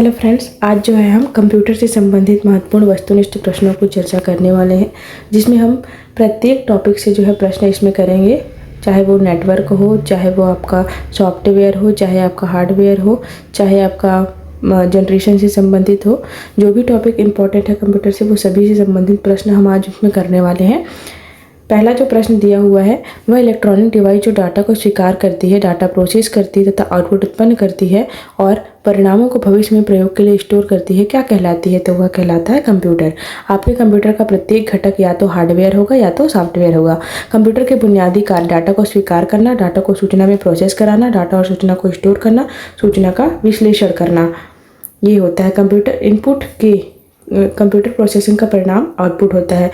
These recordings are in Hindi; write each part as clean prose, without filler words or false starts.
हेलो फ्रेंड्स, आज जो है हम कंप्यूटर से संबंधित महत्वपूर्ण वस्तुनिष्ठ प्रश्नों को चर्चा करने वाले हैं, जिसमें हम प्रत्येक टॉपिक से जो है प्रश्न इसमें करेंगे। चाहे वो नेटवर्क हो, चाहे वो आपका सॉफ्टवेयर हो, चाहे आपका हार्डवेयर हो, चाहे आपका जनरेशन से संबंधित हो, जो भी टॉपिक इम्पोर्टेंट है कंप्यूटर से, वो सभी से संबंधित प्रश्न हम आज उसमें करने वाले हैं। पहला जो प्रश्न दिया हुआ है वह इलेक्ट्रॉनिक डिवाइस जो डाटा को स्वीकार करती है, डाटा प्रोसेस करती है तथा आउटपुट उत्पन्न करती है और परिणामों को भविष्य में प्रयोग के लिए स्टोर करती है, क्या कहलाती है? तो वह कहलाता है कंप्यूटर। आपके कंप्यूटर का प्रत्येक घटक या तो हार्डवेयर होगा या तो सॉफ्टवेयर होगा। कंप्यूटर के बुनियादी कार्य डाटा को स्वीकार करना, डाटा को सूचना में प्रोसेस कराना, डाटा और सूचना को स्टोर करना, सूचना का विश्लेषण करना, ये होता है कंप्यूटर इनपुट के कंप्यूटर प्रोसेसिंग का परिणाम आउटपुट होता है।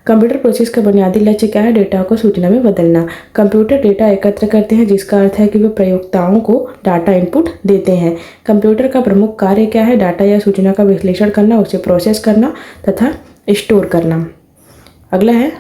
कंप्यूटर प्रोसेस का बुनियादी लक्ष्य क्या है? डेटा को सूचना में बदलना। कंप्यूटर डेटा एकत्र करते हैं, जिसका अर्थ है कि वे प्रयोक्ताओं को डाटा इनपुट देते हैं। कंप्यूटर का प्रमुख कार्य क्या है? डाटा या सूचना का विश्लेषण करना, उसे प्रोसेस करना तथा स्टोर करना। अगला है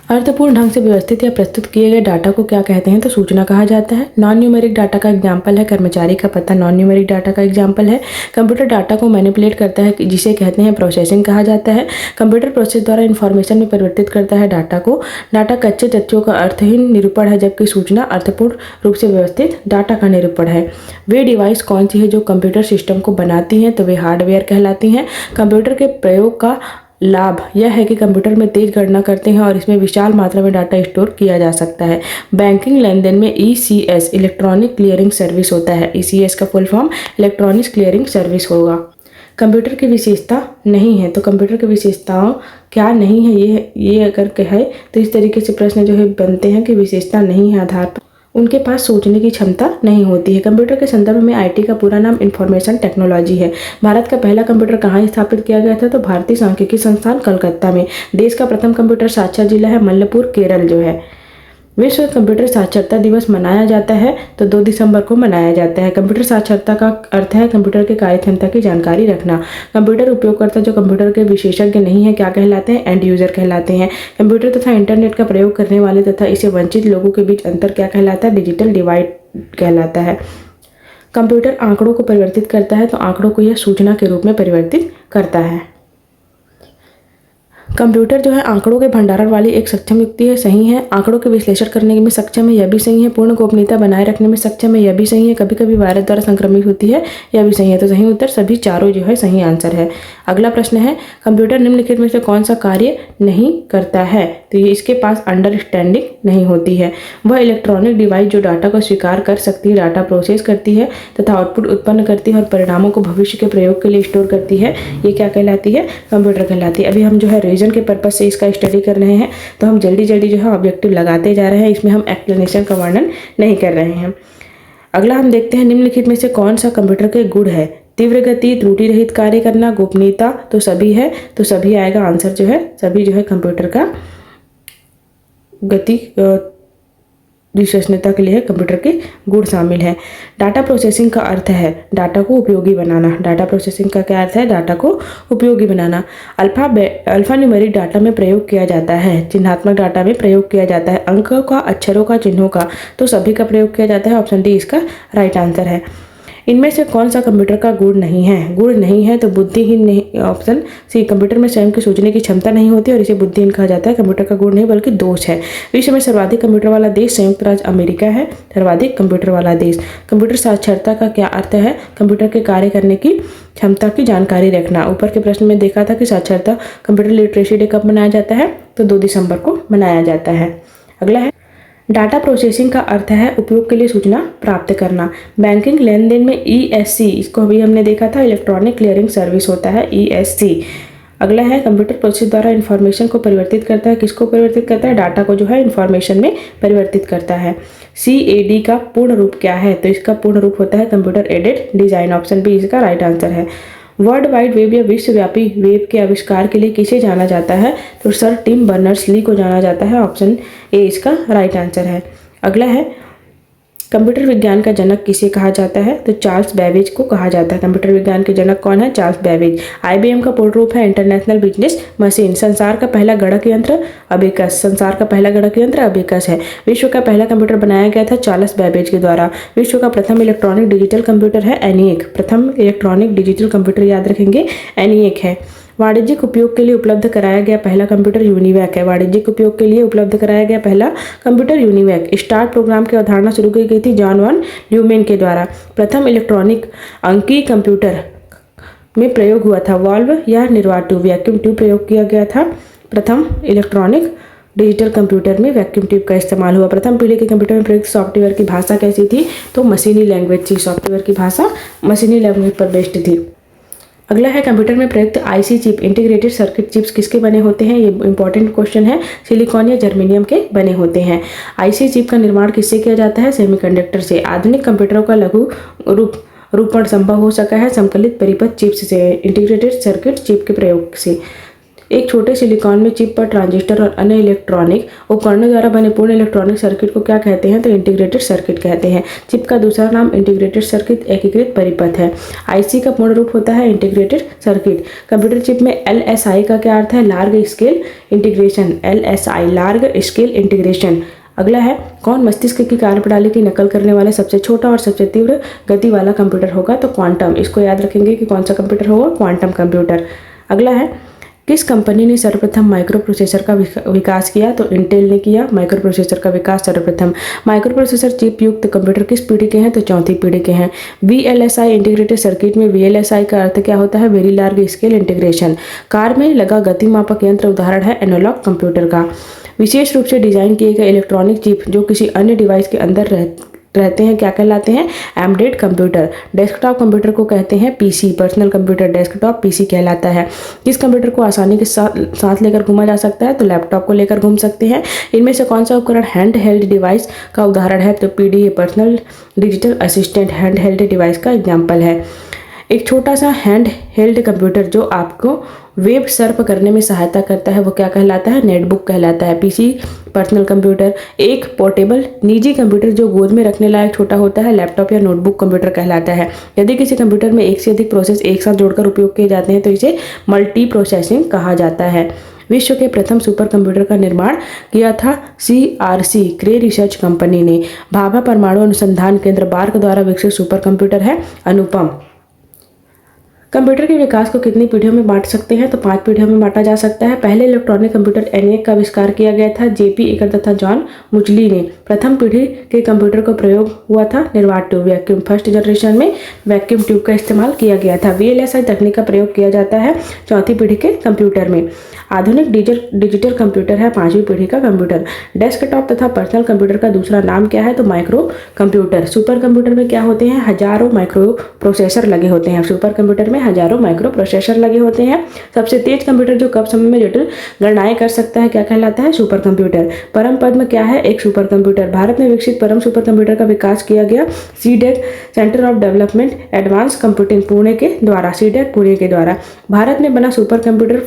अर्थपूर्ण ढंग से व्यवस्थित या प्रस्तुत किए गए डाटा को क्या कहते हैं? तो सूचना कहा जाता है। नॉन न्यूमेरिक डाटा का एग्जाम्पल है कर्मचारी का पता, नॉन न्यूमेरिक डाटा का एग्जाम्पल है। कंप्यूटर डाटा को मैनिपुलेट करता है, जिसे कहते हैं प्रोसेसिंग कहा जाता है। कंप्यूटर प्रोसेस द्वारा इन्फॉर्मेशन में परिवर्तित करता है डाटा को। डाटा कच्चे तथ्यों का अर्थहीन निरूपण है, जबकि सूचना अर्थपूर्ण रूप से व्यवस्थित डाटा का निरूपण है। वे डिवाइस कौन सी है जो कंप्यूटर सिस्टम को बनाती हैं? तो वे हार्डवेयर कहलाती हैं। कंप्यूटर के प्रयोग का लाभ यह है कि कंप्यूटर में तेज गणना करते हैं और इसमें विशाल मात्रा में डाटा स्टोर किया जा सकता है। बैंकिंग लेन देन में ECS इलेक्ट्रॉनिक क्लियरिंग सर्विस होता है। ECS का full form electronic clearing service होगा। कंप्यूटर की विशेषता नहीं है, तो कंप्यूटर की विशेषताओं क्या नहीं है, ये अगर कहे तो इस तरीके से प्रश्न जो है बनते हैं कि विशेषता नहीं है आधार पर उनके पास सोचने की क्षमता नहीं होती है। कंप्यूटर के संदर्भ में IT का पूरा नाम इंफॉर्मेशन टेक्नोलॉजी है। भारत का पहला कंप्यूटर कहाँ स्थापित किया गया था? तो भारतीय सांख्यिकी संस्थान कलकत्ता में। देश का प्रथम कंप्यूटर साक्षर जिला है मलप्पुर, केरल जो है। विश्व कंप्यूटर साक्षरता दिवस मनाया जाता है तो 2 दिसंबर को मनाया जाता है। कंप्यूटर साक्षरता का अर्थ है कंप्यूटर के कार्यक्षमता की जानकारी रखना। कंप्यूटर उपयोगकर्ता जो कंप्यूटर के विशेषज्ञ नहीं है क्या कहलाते हैं? एंड यूजर कहलाते हैं। कंप्यूटर तथा इंटरनेट का प्रयोग करने वाले तथा इसे वंचित लोगों के बीच अंतर क्या कहलाता है? डिजिटल डिवाइड कहलाता है। कंप्यूटर आंकड़ों को परिवर्तित करता है, तो आंकड़ों को यह सूचना के रूप में परिवर्तित करता है। कंप्यूटर जो है आंकड़ों के भंडारण वाली एक सक्षम युक्ति है, सही है। आंकड़ों के विश्लेषण करने में सक्षम है, यह भी सही है। पूर्ण गोपनीयता बनाए रखने में सक्षम है, यह भी सही है। कभी कभी वायरस द्वारा संक्रमित होती है, यह भी सही है। तो सही उत्तर सभी चारों जो है सही आंसर है। अगला प्रश्न है कंप्यूटर निम्नलिखित में से कौन सा कार्य नहीं करता है? तो ये इसके पास अंडरस्टैंडिंग नहीं होती है। वह इलेक्ट्रॉनिक डिवाइस जो डाटा को स्वीकार कर सकती है, डाटा प्रोसेस करती है तथा आउटपुट उत्पन्न करती है और परिणामों को भविष्य के प्रयोग के लिए स्टोर करती है, ये क्या कहलाती है? कंप्यूटर कहलाती है। अभी हम जो है रीजन के पर्पज से इसका स्टडी कर रहे हैं, तो हम जल्दी जल्दी जो है ऑब्जेक्टिव लगाते जा रहे हैं, इसमें हम एक्सप्लेनेशन का वर्णन नहीं कर रहे हैं। अगला हम देखते हैं निम्नलिखित में से कौन सा कंप्यूटर के गुण है? तीव्र गति, त्रुटि रहित कार्य करना, गोपनीयता, तो सभी है, तो सभी आएगा आंसर जो है। सभी जो है कंप्यूटर का गति विश्वसनीयता के लिए कंप्यूटर के गुण शामिल है। डाटा प्रोसेसिंग का अर्थ है डाटा को उपयोगी बनाना। डाटा प्रोसेसिंग का क्या अर्थ है? डाटा को उपयोगी बनाना। अल्फा न्यूमेरिक डाटा में प्रयोग किया जाता है, चिन्हात्मक डाटा में प्रयोग किया जाता है, अंकों का, अक्षरों का, चिन्हों का, तो सभी का प्रयोग किया जाता है। ऑप्शन डी इसका राइट आंसर है। इनमें से कौन सा कंप्यूटर का गुण नहीं है? गुण नहीं है तो बुद्धिहीन नहीं। ऑप्शन सी कंप्यूटर में स्वयं की सोचने की क्षमता नहीं होती और इसे बुद्धिहीन कहा जाता है। कंप्यूटर का गुण नहीं बल्कि दोष है। विश्व में सर्वाधिक कंप्यूटर वाला देश संयुक्त राज्य अमेरिका है, सर्वाधिक कंप्यूटर वाला देश। कंप्यूटर साक्षरता का क्या अर्थ है? कंप्यूटर के कार्य करने की क्षमता की जानकारी रखना। ऊपर के प्रश्न में देखा था कि साक्षरता कंप्यूटर लिटरेसी डे कब मनाया जाता है? तो 2 दिसंबर को मनाया जाता है। अगला है डाटा प्रोसेसिंग का अर्थ है उपयोग के लिए सूचना प्राप्त करना। बैंकिंग लेन देन में ESC, इसको अभी हमने देखा था, इलेक्ट्रॉनिक क्लियरिंग सर्विस होता है ESC। अगला है कंप्यूटर प्रोसेस द्वारा इन्फॉर्मेशन को परिवर्तित करता है। किसको परिवर्तित करता है? डाटा को जो है इन्फॉर्मेशन में परिवर्तित करता है। CAD का पूर्ण रूप क्या है? तो इसका पूर्ण रूप होता है computer aided design. Option B इसका राइट आंसर है। वर्ल्ड वाइड वेब या विश्वव्यापी वेब के आविष्कार के लिए किसे जाना जाता है? तो सर टिम बर्नर्स ली को जाना जाता है। ऑप्शन ए इसका राइट आंसर है। अगला है कंप्यूटर विज्ञान का जनक किसे कहा जाता है? तो चार्ल्स बेबेज को कहा जाता है। कंप्यूटर विज्ञान के जनक कौन है? Charles Babbage. IBM का पूर्ण रूप है इंटरनेशनल बिजनेस मशीन। संसार का पहला गणक यंत्र अबेकस। संसार का पहला गणक यंत्र अबेकस है। विश्व का पहला कंप्यूटर बनाया गया था चार्ल्स बेबेज के द्वारा। विश्व का प्रथम इलेक्ट्रॉनिक डिजिटल कंप्यूटर है ENIAC। प्रथम इलेक्ट्रॉनिक डिजिटल कंप्यूटर याद रखेंगे ENIAC है। वाणिज्यिक उपयोग के लिए उपलब्ध कराया गया पहला कंप्यूटर यूनिवैक है। वाणिज्यिक उपयोग के लिए उपलब्ध कराया गया पहला कंप्यूटर यूनिवैक। स्टार प्रोग्राम की अवधारणा शुरू की गई थी जॉन वॉन न्यूमैन के द्वारा। प्रथम इलेक्ट्रॉनिक अंकीय कंप्यूटर में प्रयोग हुआ था वाल्व या निर्वात ट्यूब, वैक्यूम ट्यूब प्रयोग किया गया था। प्रथम इलेक्ट्रॉनिक डिजिटल कंप्यूटर में वैक्यूम ट्यूब का इस्तेमाल हुआ। प्रथम पीढ़ी के कंप्यूटर में प्रयुक्त सॉफ्टवेयर की भाषा कैसी थी? तो मशीनी लैंग्वेज थी। सॉफ्टवेयर की भाषा मशीनी लैंग्वेज पर बेस्ड थी। अगला है कंप्यूटर में प्रयुक्त IC chip integrated circuit chips किसके बने होते हैं? ये इंपॉर्टेंट क्वेश्चन है। सिलिकॉन या जर्मेनियम के बने होते हैं। IC चिप का निर्माण किससे किया जाता है? सेमीकंडक्टर से। आधुनिक कंप्यूटरों का लघु रूपण संभव हो सका है संकलित परिपथ चिप्स से, इंटीग्रेटेड सर्किट चिप के प्रयोग से। एक छोटे सिलिकॉन में चिप पर ट्रांजिस्टर और अन्य इलेक्ट्रॉनिक उपकरणों द्वारा बने पूर्ण इलेक्ट्रॉनिक सर्किट को क्या कहते हैं? तो इंटीग्रेटेड सर्किट कहते हैं। चिप का दूसरा नाम इंटीग्रेटेड सर्किट एकीकृत परिपथ है। IC का पूर्ण रूप होता है इंटीग्रेटेड सर्किट। कंप्यूटर चिप में LSI का क्या अर्थ है? Large scale integration. LSI large scale integration. अगला है कौन मस्तिष्क की कार्यप्रणाली की नकल करने वाला सबसे छोटा और सबसे तीव्र गति वाला कंप्यूटर होगा? तो क्वांटम। इसको याद रखेंगे कि कौन सा कंप्यूटर होगा? Quantum computer. अगला है किस कंपनी ने सर्वप्रथम माइक्रो प्रोसेसर का विकास किया? तो इंटेल ने किया माइक्रो प्रोसेसर का विकास सर्वप्रथम। माइक्रो प्रोसेसर चिप युक्त कंप्यूटर किस पीढ़ी के हैं? तो चौथी पीढ़ी के हैं। VLSI इंटीग्रेटेड सर्किट में VLSI का अर्थ क्या होता है? Very large scale integration. Car में लगा गति मापक यंत्र उदाहरण है एनालॉग कंप्यूटर का। विशेष रूप से डिजाइन किए गए इलेक्ट्रॉनिक चिप जो किसी अन्य डिवाइस के अंदर रहते हैं क्या कहलाते हैं? Embedded computer. डेस्कटॉप कंप्यूटर को कहते हैं PC। Personal computer desktop PC कहलाता है। किस कंप्यूटर को आसानी के साथ लेकर घूमा जा सकता है? तो लैपटॉप को लेकर घूम सकते हैं। इनमें से कौन सा उपकरण हैंड हेल्ड डिवाइस का उदाहरण है? तो PDA personal digital assistant hand held device का एग्जाम्पल है। एक छोटा सा हैंड हेल्ड कंप्यूटर जो आपको वेब सर्फ करने में सहायता करता है वो क्या कहलाता है? नेटबुक कहलाता है। PC personal computer. एक पोर्टेबल निजी कंप्यूटर जो गोद में रखने लायक छोटा होता है लैपटॉप या नोटबुक कंप्यूटर कहलाता है। यदि किसी कंप्यूटर में एक से अधिक प्रोसेस एक साथ जोड़कर उपयोग किए जाते हैं तो इसे मल्टी प्रोसेसिंग कहा जाता है। विश्व के प्रथम सुपर कंप्यूटर का निर्माण किया था CRC क्रे रिसर्च कंपनी ने। भाभा परमाणु अनुसंधान केंद्र बार्क द्वारा विकसित सुपर कंप्यूटर है अनुपम। कंप्यूटर के विकास को कितनी पीढ़ियों में बांट सकते हैं? तो 5 पीढ़ियों में बांटा जा सकता है। पहले इलेक्ट्रॉनिक कंप्यूटर ENIAC का आविष्कार किया गया था JP एकर तथा जॉन मुचली ने। प्रथम पीढ़ी के कंप्यूटर का प्रयोग हुआ था निर्वात ट्यूब वैक्यूम। फर्स्ट जनरेशन में वैक्यूम ट्यूब का इस्तेमाल किया गया था। VLSI तकनीक का प्रयोग किया जाता है चौथी पीढ़ी के कंप्यूटर में। आधुनिक डिजिटल कंप्यूटर है 5वीं पीढ़ी का कंप्यूटर। डेस्कटॉप तथा पर्सनल कंप्यूटर का दूसरा नाम क्या है? तो माइक्रो कंप्यूटर। सुपर कंप्यूटर में क्या होते हैं? हजारों माइक्रो प्रोसेसर लगे होते हैं। सुपर कंप्यूटर में हजारों माइक्रो प्रोसेसर लगे होते हैं। सबसे तेज कंप्यूटर जो कम समय में जटिल गणनाएं कर सकता है क्या कहलाता है? Super computer. परम पद में क्या है? एक सुपर कंप्यूटर। भारत में विकसित परम सुपर कंप्यूटर का विकास किया गया CDEC centre of development advance computing Pune के द्वारा। CDEC पुणे के द्वारा भारत में बना सुपर कंप्यूटर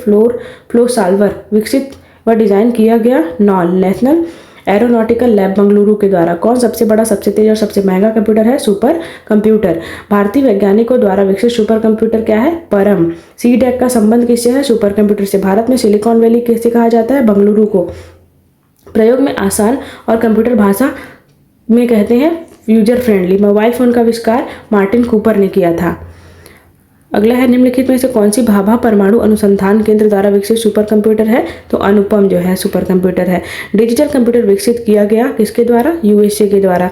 फ्लो सॉल्वर विकसित व डिजाइन किया गया knoll national aeronautical lab Bengaluru के द्वारा। कौन सबसे बड़ा सबसे तेज और सबसे महंगा कंप्यूटर है? Super computer. भारतीय वैज्ञानिकों द्वारा विकसित सुपर कंप्यूटर क्या है? परम। CDEC का संबंध किससे है? सुपर कंप्यूटर से। भारत में सिलिकॉन वैली किसे कहा जाता है? बंगलुरु को। प्रयोग में आसान और कंप्यूटर भाषा में कहते हैं यूजर फ्रेंडली। मोबाइल फोन का आविष्कार मार्टिन कूपर ने किया था। अगला है निम्नलिखित में से कौन सी भाभा परमाणु अनुसंधान केंद्र द्वारा विकसित सुपर कंप्यूटर है? तो अनुपम जो है सुपर कंप्यूटर है। डिजिटल कंप्यूटर विकसित किया गया किसके द्वारा? USA के द्वारा।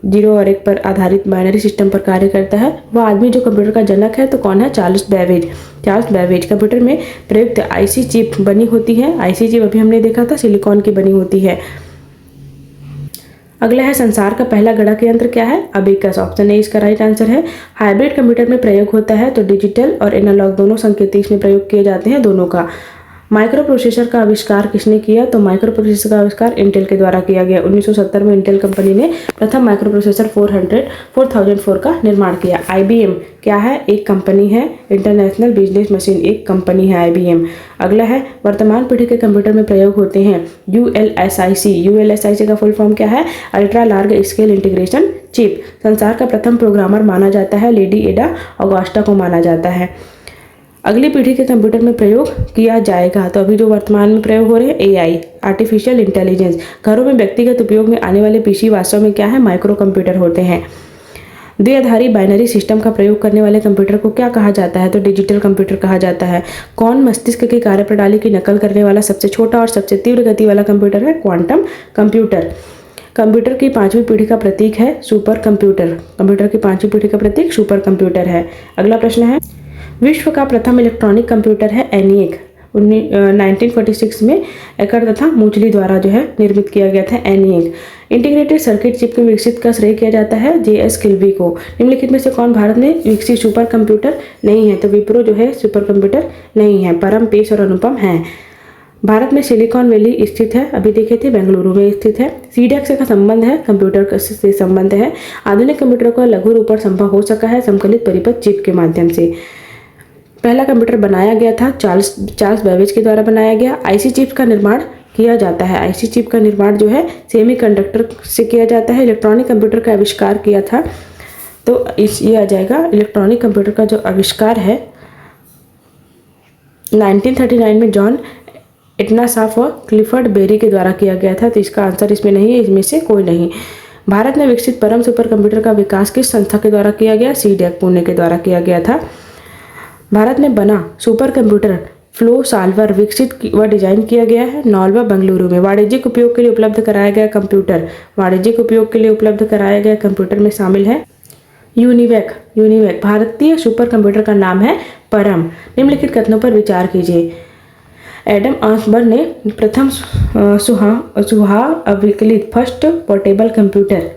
0 और 1 पर आधारित बाइनरी सिस्टम पर कार्य करता है। वह आदमी जो कंप्यूटर का जनक है तो कौन है? Charles Babbage. Charles Babbage. Computer में प्रयुक्त IC चिप बनी होती है। IC चिप अभी हमने देखा था सिलिकॉन की बनी होती है। अगला है संसार का पहला गणक यंत्र क्या है? अबेकस। ऑप्शन ए इसका राइट आंसर है। हाइब्रिड कंप्यूटर में प्रयोग होता है तो डिजिटल और एनालॉग दोनों संकेत इसमें प्रयोग किए जाते हैं दोनों का। माइक्रो प्रोसेसर का आविष्कार किसने किया? तो माइक्रो प्रोसेसर का आविष्कार इंटेल के द्वारा किया गया। 1970 में इंटेल कंपनी ने प्रथम माइक्रो प्रोसेसर 4004 का निर्माण किया। IBM क्या है? एक कंपनी है। इंटरनेशनल बिजनेस मशीन एक कंपनी है IBM। अगला है वर्तमान पीढ़ी के कंप्यूटर में प्रयोग होते हैं ULSIC। ULSIC का फुल फॉर्म क्या है? Ultra large scale integration chip. संसार का प्रथम प्रोग्रामर माना जाता है लेडी एडा ऑगस्टा को माना जाता है। अगली पीढ़ी के कंप्यूटर में प्रयोग किया जाएगा, तो अभी जो वर्तमान में प्रयोग हो रहे हैं AI आर्टिफिशियल इंटेलिजेंस। घरों में व्यक्तिगत उपयोग में आने वाले PC वास्तव में क्या है? माइक्रो कंप्यूटर होते हैं। द्विआधारी बाइनरी सिस्टम का प्रयोग करने वाले कंप्यूटर को क्या कहा जाता है? तो डिजिटल कंप्यूटर कहा जाता है। कौन मस्तिष्क की कार्यप्रणाली की नकल करने वाला सबसे छोटा और सबसे तीव्र गति वाला कंप्यूटर है? Quantum computer. कंप्यूटर की 5वीं पीढ़ी का प्रतीक है सुपर कंप्यूटर। कंप्यूटर की 5वीं पीढ़ी का प्रतीक सुपर कंप्यूटर है। अगला प्रश्न है, विश्व का प्रथम इलेक्ट्रॉनिक कंप्यूटर है ENIAC। 1946 में एकड़ तथा मूचली द्वारा जो है निर्मित किया गया था ENIAC। इंटीग्रेटेड सर्किट चिप के विकसित का श्रेय किया जाता है JS किल्बी को। निम्नलिखित में से कौन भारत में विकसित सुपर कंप्यूटर नहीं है? तो विप्रो जो है सुपर कंप्यूटर नहीं है, परम, पेश और अनुपम हैं। भारत में सिलिकॉन वैली स्थित है, अभी देखे थे बेंगलुरु में स्थित है। CDEX का संबंध है कंप्यूटर से संबंध है। आधुनिक कंप्यूटर का लघु रूपांतरण संभव हो सका है समकलित परिपथ चिप के माध्यम से। पहला कंप्यूटर बनाया गया था चार्ल्स बेबेज के द्वारा बनाया गया। IC चिप का निर्माण किया जाता है। IC चिप का निर्माण जो है सेमीकंडक्टर से किया जाता है। इलेक्ट्रॉनिक कंप्यूटर का आविष्कार किया था, तो ये आ जाएगा इलेक्ट्रॉनिक कंप्यूटर का जो आविष्कार है 1939 में जॉन एटनासाफ और क्लिफर्ड बेरी के द्वारा किया गया था। तो इसका आंसर इसमें नहीं है, इसमें से कोई नहीं। भारत में विकसित परम सुपर कंप्यूटर का विकास किस संस्था के द्वारा किया गया? CDEC पुणे के द्वारा किया गया था। भारत में बना सुपर कंप्यूटर फ्लो सॉल्वर विकसित व डिजाइन किया गया है नॉल्वा बेंगलुरु में। वाणिज्यिक उपयोग के लिए उपलब्ध कराया गया कंप्यूटर, वाणिज्यिक उपयोग के लिए उपलब्ध कराया गया कंप्यूटर में शामिल है यूनिवैक। भारतीय सुपर कंप्यूटर का नाम है परम। निम्नलिखित कथनों पर विचार कीजिए। एडम ऑसबर्न ने प्रथम सुहा अविकलित फर्स्ट पोर्टेबल कंप्यूटर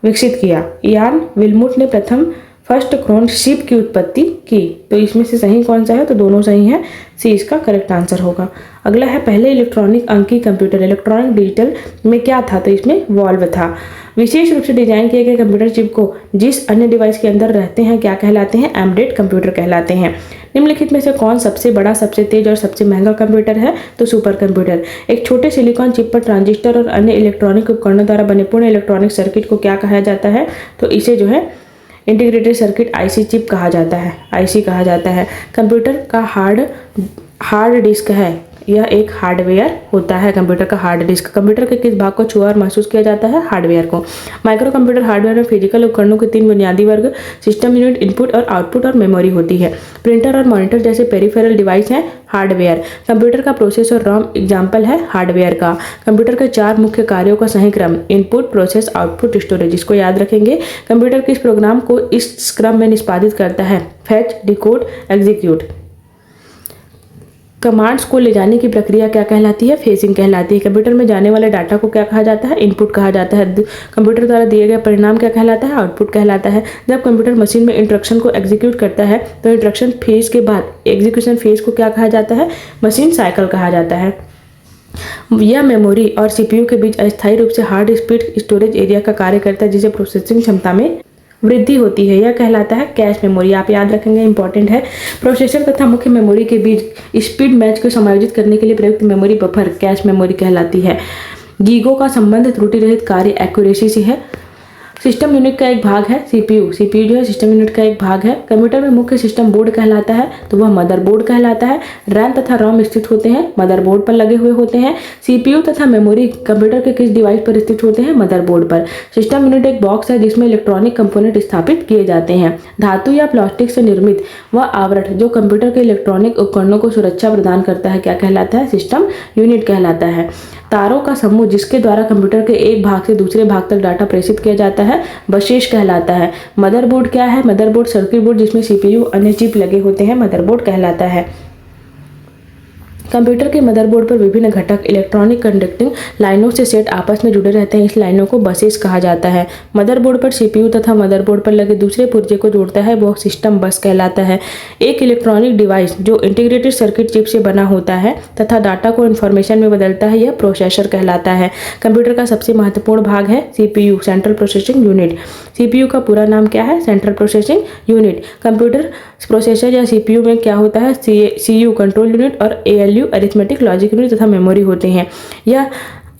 विकसित किया। इयान विल्मुट ने प्रथम फर्स्ट क्रोन शिप की उत्पत्ति की। तो इसमें से सही कौन सा है? तो दोनों सही हैं, C इसका करेक्ट आंसर होगा। अगला है पहले इलेक्ट्रॉनिक अंकीय कंप्यूटर इलेक्ट्रॉनिक डिजिटल में क्या था? तो इसमें वॉल्व था। विशेष रूप से डिजाइन किए गए कंप्यूटर चिप को जिस अन्य डिवाइस के अंदर रहते हैं क्या कहलाते हैं? एम्बेडेड कंप्यूटर कहलाते हैं। निम्नलिखित में से कौन सबसे बड़ा, सबसे तेज और सबसे महंगा कंप्यूटर है? तो सुपर कंप्यूटर। एक छोटे सिलिकॉन चिप पर ट्रांजिस्टर और अन्य इलेक्ट्रॉनिक उपकरणों द्वारा बने पूर्ण इलेक्ट्रॉनिक सर्किट को क्या कहा जाता है? तो इसे जो है इंटीग्रेटेड सर्किट IC चिप कहा जाता है, IC कहा जाता है। कंप्यूटर का हार्ड डिस्क है, यह एक हार्डवेयर होता है। कंप्यूटर का हार्ड डिस्क कंप्यूटर के किस भाग को छुआ और महसूस किया जाता है? हार्डवेयर को। माइक्रो कंप्यूटर हार्डवेयर में फिजिकल उपकरणों के 3 बुनियादी वर्ग सिस्टम यूनिट, इनपुट और आउटपुट और मेमोरी होती है। प्रिंटर और मॉनिटर जैसे पेरिफेरल डिवाइस हैं हार्डवेयर। कंप्यूटर का प्रोसेस और ROM एग्जाम्पल है हार्डवेयर का। कंप्यूटर के 4 मुख्य कार्यों का सही क्रम इनपुट, प्रोसेस, आउटपुट, स्टोरेज। इसको याद रखेंगे। कंप्यूटर किस प्रोग्राम को इस क्रम में निष्पादित करता है? Fetch, decode, execute. कमांड्स को ले जाने की प्रक्रिया क्या कहलाती है? फेजिंग कहलाती है। कंप्यूटर में जाने वाले डाटा को क्या कहा जाता है? इनपुट कहा जाता है। कंप्यूटर द्वारा दिए गए परिणाम क्या कहलाता है? आउटपुट कहलाता है। जब कंप्यूटर मशीन में इंस्ट्रक्शन को एग्जीक्यूट करता है तो इंस्ट्रक्शन फेज के बाद एग्जीक्यूशन फेज को क्या कहा जाता है? मशीन साइकिल कहा जाता है। यह मेमोरी और CPU के बीच अस्थायी रूप से हार्ड स्पीड स्टोरेज एरिया का कार्य करता है जिसे प्रोसेसिंग क्षमता में वृद्धि होती है। यह कहलाता है कैश मेमोरी। आप याद रखेंगे, इंपॉर्टेंट है। प्रोसेसर तथा मुख्य मेमोरी के बीच स्पीड मैच को समायोजित करने के लिए प्रयुक्त मेमोरी बफर कैश मेमोरी कहलाती है। गीगो का संबंध त्रुटि रहित कार्य एक्यूरेसी से है। सिस्टम यूनिट का एक भाग है CPU जो है सिस्टम यूनिट का एक भाग है। कंप्यूटर में मुख्य सिस्टम बोर्ड कहलाता है तो वह मदरबोर्ड कहलाता है। रैम तथा रोम स्थित होते हैं मदरबोर्ड पर लगे हुए होते हैं। CPU तथा मेमोरी कंप्यूटर के किस डिवाइस पर स्थित होते हैं? मदरबोर्ड पर। सिस्टम यूनिट एक बॉक्स है जिसमें इलेक्ट्रॉनिक कंपोनेंट स्थापित किए जाते हैं। धातु या प्लास्टिक से निर्मित वह आवरण जो कंप्यूटर के इलेक्ट्रॉनिक उपकरणों को सुरक्षा प्रदान करता है क्या कहलाता है? सिस्टम यूनिट कहलाता है। तारों का समूह जिसके द्वारा कंप्यूटर के एक भाग से दूसरे भाग तक डाटा प्रेषित किया जाता है बशेष कहलाता है। मदरबोर्ड क्या है? मदरबोर्ड सर्किट बोर्ड जिसमें CPU अन्य चिप लगे होते हैं मदरबोर्ड कहलाता है। कंप्यूटर के मदरबोर्ड पर विभिन्न घटक इलेक्ट्रॉनिक कंडक्टिंग लाइनों से सेट आपस में जुड़े रहते हैं। इस लाइनों को बसेस कहा जाता है। मदरबोर्ड पर सीपीयू तथा मदरबोर्ड पर लगे दूसरे पुर्जे को जोड़ता है वो सिस्टम बस कहलाता है। एक इलेक्ट्रॉनिक डिवाइस जो इंटीग्रेटेड सर्किट चिप से बना होता है तथा डाटा को इन्फॉर्मेशन में बदलता है यह प्रोसेसर कहलाता है। कंप्यूटर का सबसे महत्वपूर्ण भाग है CPU, central processing unit. CPU का पूरा नाम क्या है? Central processing unit. Computer processor या सीपीयू में क्या होता है? सीयू कंट्रोल यूनिट और एएलयू अरिथमेटिक लॉजिक यूनिट तथा मेमोरी होते हैं। यह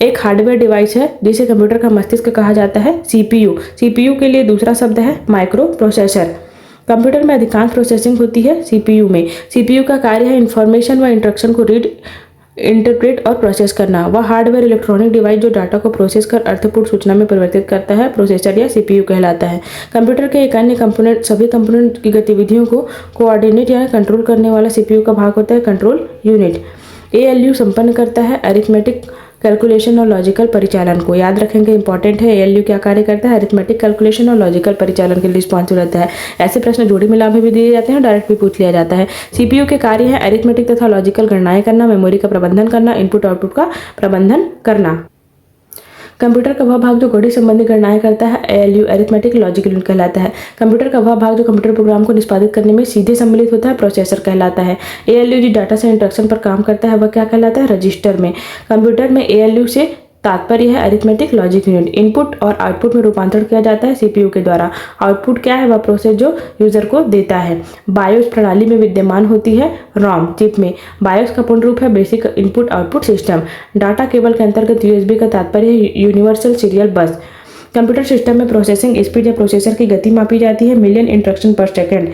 एक हार्डवेयर डिवाइस है जिसे कंप्यूटर का मस्तिष्क कहा जाता है। सीपीयू, सीपीयू के लिए दूसरा शब्द है माइक्रो प्रोसेसर। कंप्यूटर में अधिकांश प्रोसेसिंग होती है सीपीयू में। सीपीयू का कार्य है इंफॉर्मेशन व इंस्ट्रक्शन को रीड, इंटरप्रेट और प्रोसेस करना। वह हार्डवेयर इलेक्ट्रॉनिक डिवाइस जो डाटा को प्रोसेस कर अर्थपूर्ण सूचना में परिवर्तित करता है प्रोसेसर या सीपीयू कहलाता है। कंप्यूटर के एक अन्य कंपोनेंट, सभी कंपोनेंट की गतिविधियों को कोऑर्डिनेट या कंट्रोल करने वाला सीपीयू का भाग होता है कंट्रोल यूनिट। एएलयू संपन्न करता है अरिथमेटिक कैलकुलेशन और लॉजिकल परिचालन को। याद रखेंगे, इंपॉर्टेंट है। एएलयू क्या कार्य करता है? अरिथमेटिक कैलकुलेशन और लॉजिकल परिचालन के लिए रिस्पॉन्सिबल रहता है। ऐसे प्रश्न जोड़ी मिला में भी दिए जाते हैं, डायरेक्ट भी पूछ लिया जाता है। सीपीयू के कार्य है अरिथमेटिक तथा लॉजिकल गणनाएं करना, मेमोरी का प्रबंधन करना, इनपुट आउटपुट का प्रबंधन करना। कंप्यूटर का वह भाग जो गणित संबंधी गणनाएं करता है एएलयू अरिथमेटिक लॉजिक यूनिट कहलाता है। कंप्यूटर का वह भाग जो कंप्यूटर प्रोग्राम को निष्पादित करने में सीधे सम्मिलित होता है प्रोसेसर कहलाता है। एएलयू जो डाटा से इंस्ट्रक्शन पर काम करता है वह क्या कहलाता है? रजिस्टर में। कंप्यूटर में एएलयू से तात्पर्य है अरिथमेटिक लॉजिक यूनिट। इनपुट और आउटपुट में रूपांतरण किया जाता है सीपीयू के द्वारा। आउटपुट क्या है? वह प्रोसेस जो यूजर को देता है। बायोस प्रणाली में विद्यमान होती है रॉम चिप में। बायोस का पूर्ण रूप है basic input output system. Data cable के अंतर्गत यूएसबी का तात्पर्य है यूनिवर्सल सीरियल बस। कंप्यूटर सिस्टम में प्रोसेसिंग स्पीड या प्रोसेसर की गति मापी जाती है मिलियन इंस्ट्रक्शन पर सेकेंड,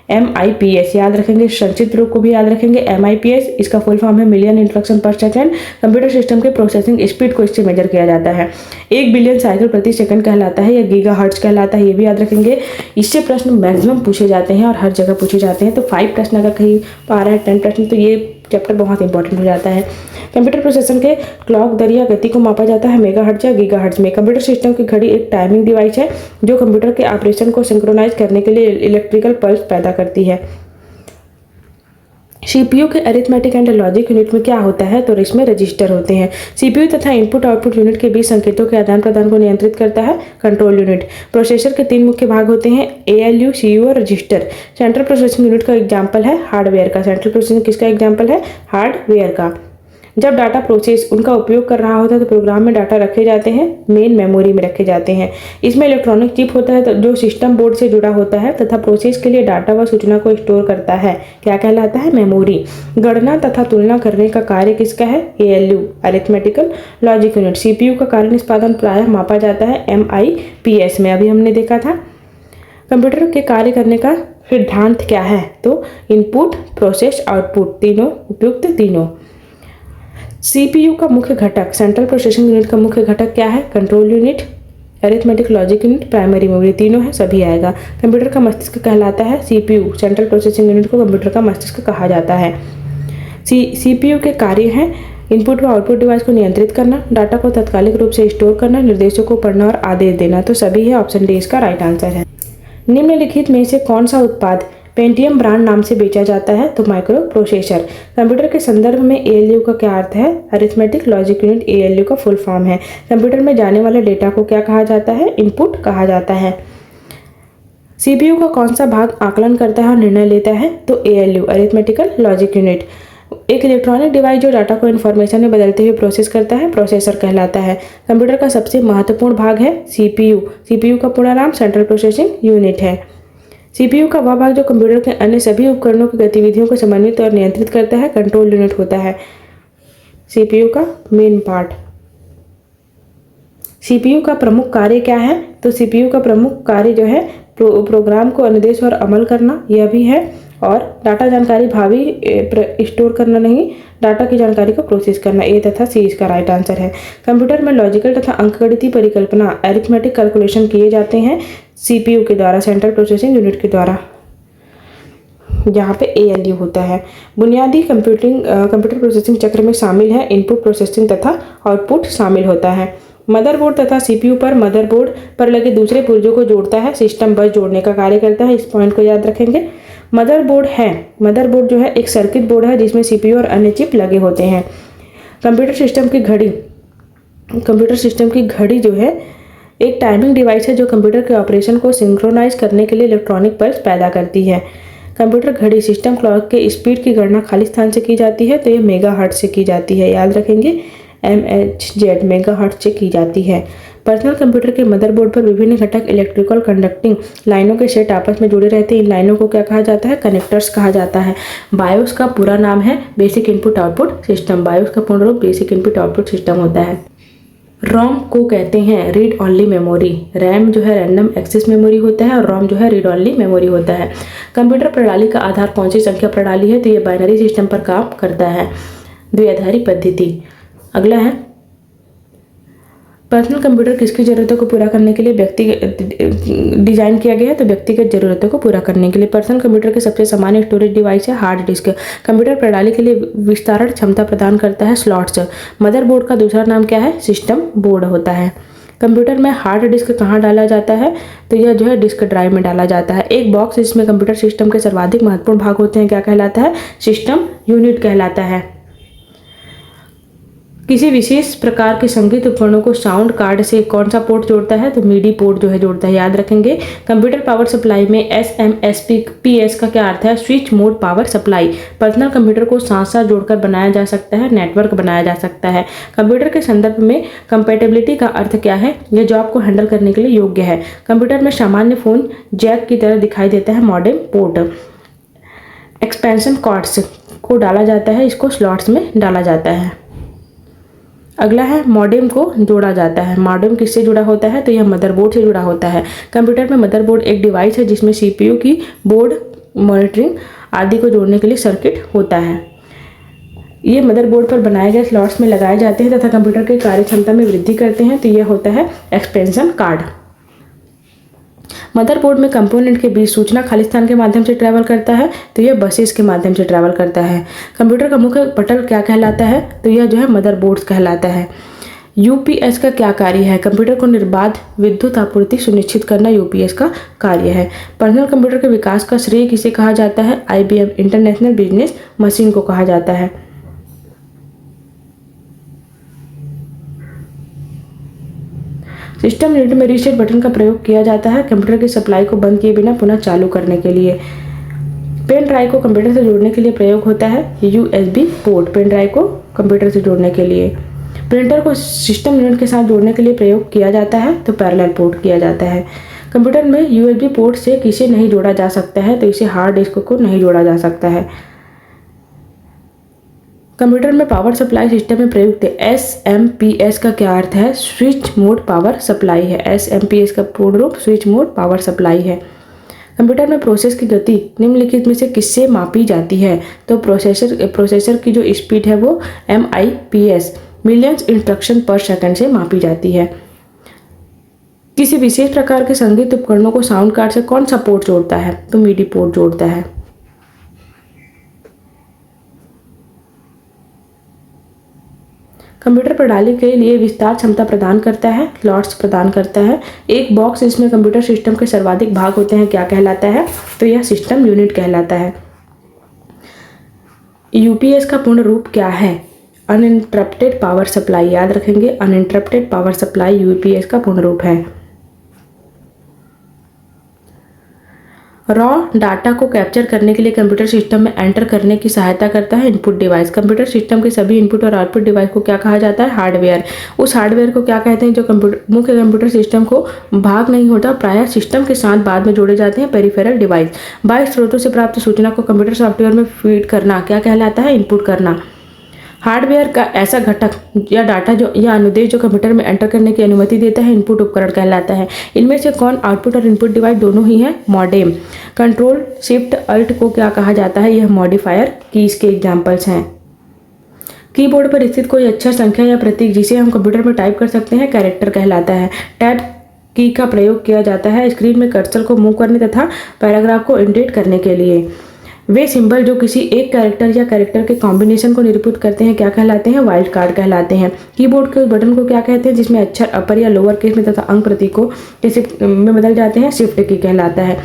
MIPS। याद रखेंगे, संक्षिप्त रूप को भी याद रखेंगे MIPS। इसका फुल फॉर्म है मिलियन इंस्ट्रक्शन पर सेकंड। कंप्यूटर सिस्टम के प्रोसेसिंग स्पीड को इससे मेजर किया जाता है। 1 बिलियन साइकिल प्रति सेकंड कहलाता है या गीगाहर्ट्ज कहलाता है, ये भी याद रखेंगे। इससे प्रश्न मैक्सिमम पूछे जाते हैं और हर जगह पूछे जाते हैं। तो 5 प्रश्न अगर कहीं आ रहा है 10 प्रश्न तो ये चैप्टर बहुत इंपॉर्टेंट हो जाता है। कंप्यूटर प्रोसेसर के क्लॉक दर या गति को मापा जाता है मेगाहर्ट्ज या गीगाहर्ट्ज में। कंप्यूटर सिस्टम की घड़ी एक टाइमिंग डिवाइस है जो कंप्यूटर के ऑपरेशन को सिंक्रोनाइज करने के लिए इलेक्ट्रिकल पल्स पैदा करती है। सीपीयू के अरिथमेटिक एंड लॉजिक यूनिट में क्या होता है? तो इसमें रजिस्टर होते हैं। सीपीयू तथा इनपुट आउटपुट यूनिट के बीच संकेतों के आदान प्रदान को नियंत्रित करता है कंट्रोल यूनिट। प्रोसेसर के 3 मुख्य भाग होते हैं एएलयू, सीयू और रजिस्टर। सेंट्रल प्रोसेसिंग यूनिट का एग्जाम्पल है हार्डवेयर का। सेंट्रल प्रोसेसिंग किसका एग्जाम्पल है? हार्डवेयर का। जब डाटा प्रोसेस उनका उपयोग कर रहा होता है तो प्रोग्राम में डाटा रखे जाते हैं, मेन मेमोरी में रखे जाते हैं। इसमें इलेक्ट्रॉनिक चिप होता है जो सिस्टम बोर्ड से जुड़ा होता है तथा प्रोसेस के लिए डाटा व सूचना को स्टोर करता है। क्या कहलाता है? मेमोरी। गणना तथा तुलना करने का कार्य किसका है? ALU arithmetical logic unit. CPU का कार्य निष्पादन प्रायः मापा जाता है MIPS में, अभी हमने देखा था। कंप्यूटर के कार्य करने का सिद्धांत क्या है? तो इनपुट, प्रोसेस, आउटपुट, तीनों उपयुक्त तीनों। सीपीयू का मुख्य घटक, सेंट्रल प्रोसेसिंग यूनिट का मुख्य घटक क्या है? Control unit, arithmetic logic unit, primary memory, तीनों है, सभी आएगा। कंप्यूटर का मस्तिष्क कहलाता है सीपीयू। सेंट्रल प्रोसेसिंग यूनिट को कंप्यूटर का मस्तिष्क कहा जाता है। सीपीयू के कार्य हैं इनपुट व आउटपुट डिवाइस को नियंत्रित करना, डाटा को तात्कालिक रूप से स्टोर करना, निर्देशों को पढ़ना और आदेश देना। तो सभी है, ऑप्शन डी इसका राइट आंसर है। निम्नलिखित में से कौन सा उत्पाद पेंटियम ब्रांड नाम से बेचा जाता है? तो माइक्रो प्रोसेसर। कंप्यूटर के संदर्भ में एएलयू का क्या अर्थ है? अरिथमेटिक लॉजिक यूनिट एएलयू का फुल फॉर्म है। कंप्यूटर में जाने वाले डेटा को क्या कहा जाता है? इनपुट कहा जाता है। सीपीयू का कौन सा भाग आकलन करता है और निर्णय लेता है? तो एएलयू अरिथमेटिकल लॉजिक यूनिट। एक इलेक्ट्रॉनिक डिवाइस जो डाटा को इन्फॉर्मेशन में बदलते हुए प्रोसेस करता है प्रोसेसर कहलाता है। कंप्यूटर का सबसे महत्वपूर्ण भाग है सीपीयू। सीपीयू का पूरा नाम सेंट्रल प्रोसेसिंग यूनिट है। सीपीयू का वह भाग जो कंप्यूटर के अन्य सभी उपकरणों की गतिविधियों को समन्वित और नियंत्रित करता है कंट्रोल यूनिट होता है। सीपीयू का मेन पार्ट। सीपीयू का प्रमुख कार्य क्या है? तो सीपीयू का प्रमुख कार्य जो है प्रोग्राम को अनुदेश और अमल करना, यह भी है, और डाटा जानकारी भावी स्टोर करना नहीं, डाटा की जानकारी को प्रोसेस करना। ए तथा सी इसका राइट आंसर है। कंप्यूटर में लॉजिकल तथा अंकगणितीय परिकल्पना अरिथमेटिक कैलकुलेशन किए जाते हैं सीपीयू के द्वारा, सेंट्रल प्रोसेसिंग यूनिट के द्वारा, जहाँ पे एएलयू होता है। बुनियादी कंप्यूटर प्रोसेसिंग चक्र में शामिल है इनपुट प्रोसेसिंग तथा आउटपुट शामिल होता है। मदरबोर्ड तथा सीपीयू पर मदरबोर्ड पर लगे दूसरे पुर्जों को जोड़ता है, सिस्टम बस जोड़ने का कार्य करता है। इस पॉइंट को याद रखेंगे। मदरबोर्ड जो है एक सर्किट बोर्ड है जिसमें सीपीयू और अन्य चिप लगे होते हैं। कंप्यूटर सिस्टम की घड़ी जो है एक टाइमिंग डिवाइस है जो कंप्यूटर के ऑपरेशन को सिंक्रोनाइज करने के लिए इलेक्ट्रॉनिक पल्स पैदा करती है। कंप्यूटर घड़ी सिस्टम क्लॉक के स्पीड की गणना खाली स्थान से की जाती है, तो ये मेगाहर्ट्ज से की जाती है। याद रखेंगे, MHz मेगाहर्ट्ज से की जाती है। पर्सनल कंप्यूटर के मदरबोर्ड पर विभिन्न घटक इलेक्ट्रिकल कंडक्टिंग लाइनों के सेट आपस में जुड़े रहते हैं। इन लाइनों को क्या कहा जाता है? कनेक्टर्स कहा जाता है। बायोस का पूरा नाम है basic input output system. BIOS का पूर्ण रूप बेसिक इनपुट आउटपुट सिस्टम होता है। रोम को कहते हैं रीड ओनली मेमोरी। रैम जो है रैंडम एक्सेस मेमोरी होता है और रोम जो है रीड ओनली मेमोरी होता है। कंप्यूटर प्रणाली का आधार कौन सी संख्या प्रणाली है? तो ये बाइनरी सिस्टम पर काम करता है। द्विआधारी पद्धति। अगला है पर्सनल कंप्यूटर किसकी ज़रूरतों को पूरा करने के लिए डिजाइन किया गया है? तो व्यक्तिगत ज़रूरतों को पूरा करने के लिए। पर्सनल कंप्यूटर के सबसे सामान्य स्टोरेज डिवाइस है हार्ड डिस्क। कंप्यूटर प्रणाली के लिए विस्तारण क्षमता प्रदान करता है स्लॉट्स। मदरबोर्ड का दूसरा नाम क्या है? सिस्टम बोर्ड होता है। कंप्यूटर में हार्ड डिस्क कहाँ डाला जाता है? तो यह जो है डिस्क ड्राइव में डाला जाता है। एक बॉक्स जिसमें कंप्यूटर सिस्टम के सर्वाधिक महत्वपूर्ण भाग होते हैं क्या कहलाता है? सिस्टम यूनिट कहलाता है। किसी विशेष प्रकार के संगीत उपकरणों को साउंड कार्ड से कौन सा पोर्ट जोड़ता है? तो मीडी पोर्ट जो है जोड़ता है। याद रखेंगे, कंप्यूटर पावर सप्लाई में SMSPS का क्या अर्थ है? Switch mode power supply. Personal computer को साथ साथ जोड़कर बनाया जा सकता है, नेटवर्क बनाया जा सकता है। कंप्यूटर के संदर्भ में कंपैटिबिलिटी का अर्थ क्या है? यह जॉब को हैंडल करने के लिए योग्य है। कंप्यूटर में सामान्य फोन जैक की तरह दिखाई देता है मॉडेम पोर्ट। एक्सपेंशन कॉर्ड्स को डाला जाता है, इसको स्लॉट्स में डाला जाता है। अगला है मॉडेम को जोड़ा जाता है। मॉडेम किससे जुड़ा होता है? तो यह मदरबोर्ड से जुड़ा होता है। कंप्यूटर में मदरबोर्ड एक डिवाइस है जिसमें सीपीयू की बोर्ड, मॉनिटरिंग आदि को जोड़ने के लिए सर्किट होता है। ये मदरबोर्ड पर बनाए गए स्लॉट्स में लगाए जाते हैं तथा कंप्यूटर की कार्यक्षमता में वृद्धि करते हैं, तो यह होता है एक्सपेंशन कार्ड। मदरबोर्ड में कंपोनेंट के बीच सूचना खाली स्थान के माध्यम से ट्रैवल करता है, तो यह बसेस के माध्यम से ट्रैवल करता है। कंप्यूटर का मुख्य पटल क्या कहलाता है? तो यह जो है मदरबोर्ड कहलाता है। यूपीएस का क्या कार्य है? कंप्यूटर को निर्बाध विद्युत आपूर्ति सुनिश्चित करना यूपीएस का कार्य है। पर्सनल कंप्यूटर के विकास का श्रेय किसे कहा जाता है? IBM इंटरनेशनल बिजनेस मशीन को कहा जाता है। सिस्टम यूनिट में रीसेट बटन का प्रयोग किया जाता है कंप्यूटर की सप्लाई को बंद किए बिना पुनः चालू करने के लिए। पेन ड्राइव को कंप्यूटर से जोड़ने के लिए प्रयोग होता है USB पोर्ट। पेन ड्राइव को कंप्यूटर से जोड़ने के लिए। प्रिंटर को सिस्टम यूनिट के साथ जोड़ने के लिए प्रयोग किया जाता है, तो पैरेलल पोर्ट किया जाता है। कंप्यूटर में USB पोर्ट से किसे नहीं जोड़ा जा सकता है? तो इसे हार्ड डिस्क को नहीं जोड़ा जा सकता है। कंप्यूटर में पावर सप्लाई सिस्टम में प्रयुक्त SMPS का क्या अर्थ है? स्विच मोड पावर सप्लाई है। SMPS का पूर्ण रूप स्विच मोड पावर सप्लाई है। कंप्यूटर में प्रोसेस की गति निम्नलिखित में से किससे मापी जाती है? तो प्रोसेसर की जो स्पीड है वो MIPS मिलियंस इंस्ट्रक्शन पर सेकंड से मापी जाती है। किसी विशेष प्रकार के संगीत उपकरणों को साउंड कार्ड से कौन सा पोर्ट जोड़ता है? तो MIDI पोर्ट जोड़ता है। कंप्यूटर प्रणाली के लिए विस्तार क्षमता प्रदान करता है, स्लॉट्स प्रदान करता है। एक बॉक्स जिसमें कंप्यूटर सिस्टम के सर्वाधिक भाग होते हैं क्या कहलाता है? तो यह सिस्टम यूनिट कहलाता है। यूपीएस का पूर्ण रूप क्या है? Uninterrupted power supply. याद रखेंगे, अनइंटरप्टेड पावर सप्लाई यूपीएस का पूर्ण रूप है। रॉ डाटा को कैप्चर करने के लिए कंप्यूटर सिस्टम में एंटर करने की सहायता करता है इनपुट डिवाइस। कंप्यूटर सिस्टम के सभी इनपुट और आउटपुट डिवाइस को क्या कहा जाता है? हार्डवेयर। उस हार्डवेयर को क्या कहते हैं जो मुख्य कंप्यूटर सिस्टम को भाग नहीं होता, प्रायः सिस्टम के साथ बाद में जोड़े जाते हैं पेरिफेरल डिवाइस। बाह्य स्रोतों से प्राप्त सूचना को कंप्यूटर सॉफ्टवेयर में फीड करना क्या कहलाता है? इनपुट करना। हार्डवेयर का ऐसा घटक या डाटा या अनुदेश जो कंप्यूटर में एंटर करने की अनुमति देता है इनपुट उपकरण कहलाता है। इनमें से कौन आउटपुट और इनपुट डिवाइस दोनों ही है? मॉडेम। कंट्रोल शिफ्ट अल्ट को क्या कहा जाता है? यह मॉडिफायर कीज के एग्जांपल्स हैं। कीबोर्ड पर स्थित कोई अक्षर, संख्या या प्रतीक जिसे हम कंप्यूटर में टाइप कर सकते हैं कैरेक्टर कहलाता है। टैब की का प्रयोग किया जाता है स्क्रीन में कर्सर को मूव करने तथा पैराग्राफ को इंडेंट करने के लिए। वे सिंबल जो किसी एक कैरेक्टर या कैरेक्टर के कॉम्बिनेशन को निरूपित करते हैं क्या कहलाते हैं? वाइल्ड कार्ड कहलाते हैं। कीबोर्ड के बटन को क्या कहते हैं जिसमें अक्षर अपर या लोअर केस में तथा अंक प्रतीकों के शिफ्ट में बदल जाते हैं? शिफ्ट की कहलाता है।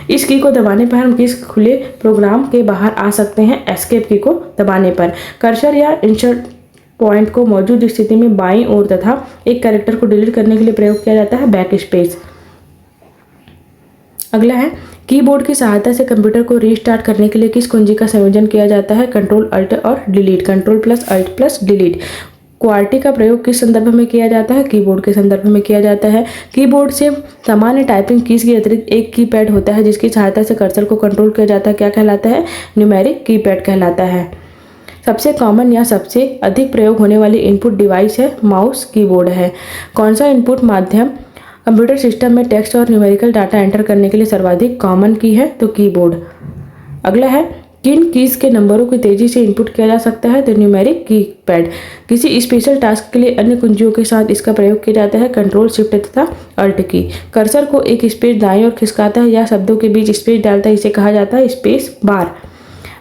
इस की को दबाने पर हम किस खुले प्रोग्राम के बाहर आ सकते हैं? एस्केप की को दबाने पर। कर्सर या इंसर्ट पॉइंट को मौजूद स्थिति में बाईं ओर तथा एक कैरेक्टर को डिलीट करने के लिए प्रयोग किया जाता है बैक स्पेस। अगला है, कीबोर्ड की सहायता से कंप्यूटर को रीस्टार्ट करने के लिए किस कुंजी का संयोजन किया जाता है? कंट्रोल अल्ट और delete, control plus alt plus delete. QWERTY का प्रयोग किस संदर्भ में किया जाता है? कीबोर्ड के संदर्भ में किया जाता है। कीबोर्ड से सामान्य टाइपिंग कीज के अतिरिक्त एक कीपैड होता है जिसकी सहायता से कर्सर को कंट्रोल किया जाता है, क्या कहलाता है? न्यूमेरिक कीपैड कहलाता है। सबसे कॉमन या सबसे अधिक प्रयोग होने वाली इनपुट डिवाइस है माउस, कीबोर्ड है। कौन सा इनपुट माध्यम कंप्यूटर सिस्टम में टेक्स्ट और न्यूमेरिकल डाटा एंटर करने के लिए सर्वाधिक कॉमन की है? तो कीबोर्ड। अगला है, किन कीज के नंबरों को तेजी से इनपुट किया जा सकता है? तो न्यूमेरिक कीपैड। किसी स्पेशल टास्क के लिए अन्य कुंजियों के साथ इसका प्रयोग किया जाता है? कंट्रोल शिफ्ट तथा अल्ट की। कर्सर को एक स्पेस दाईं ओर खिसकाता है या शब्दों के बीच स्पेस डालता है, इसे कहा जाता है स्पेस बार।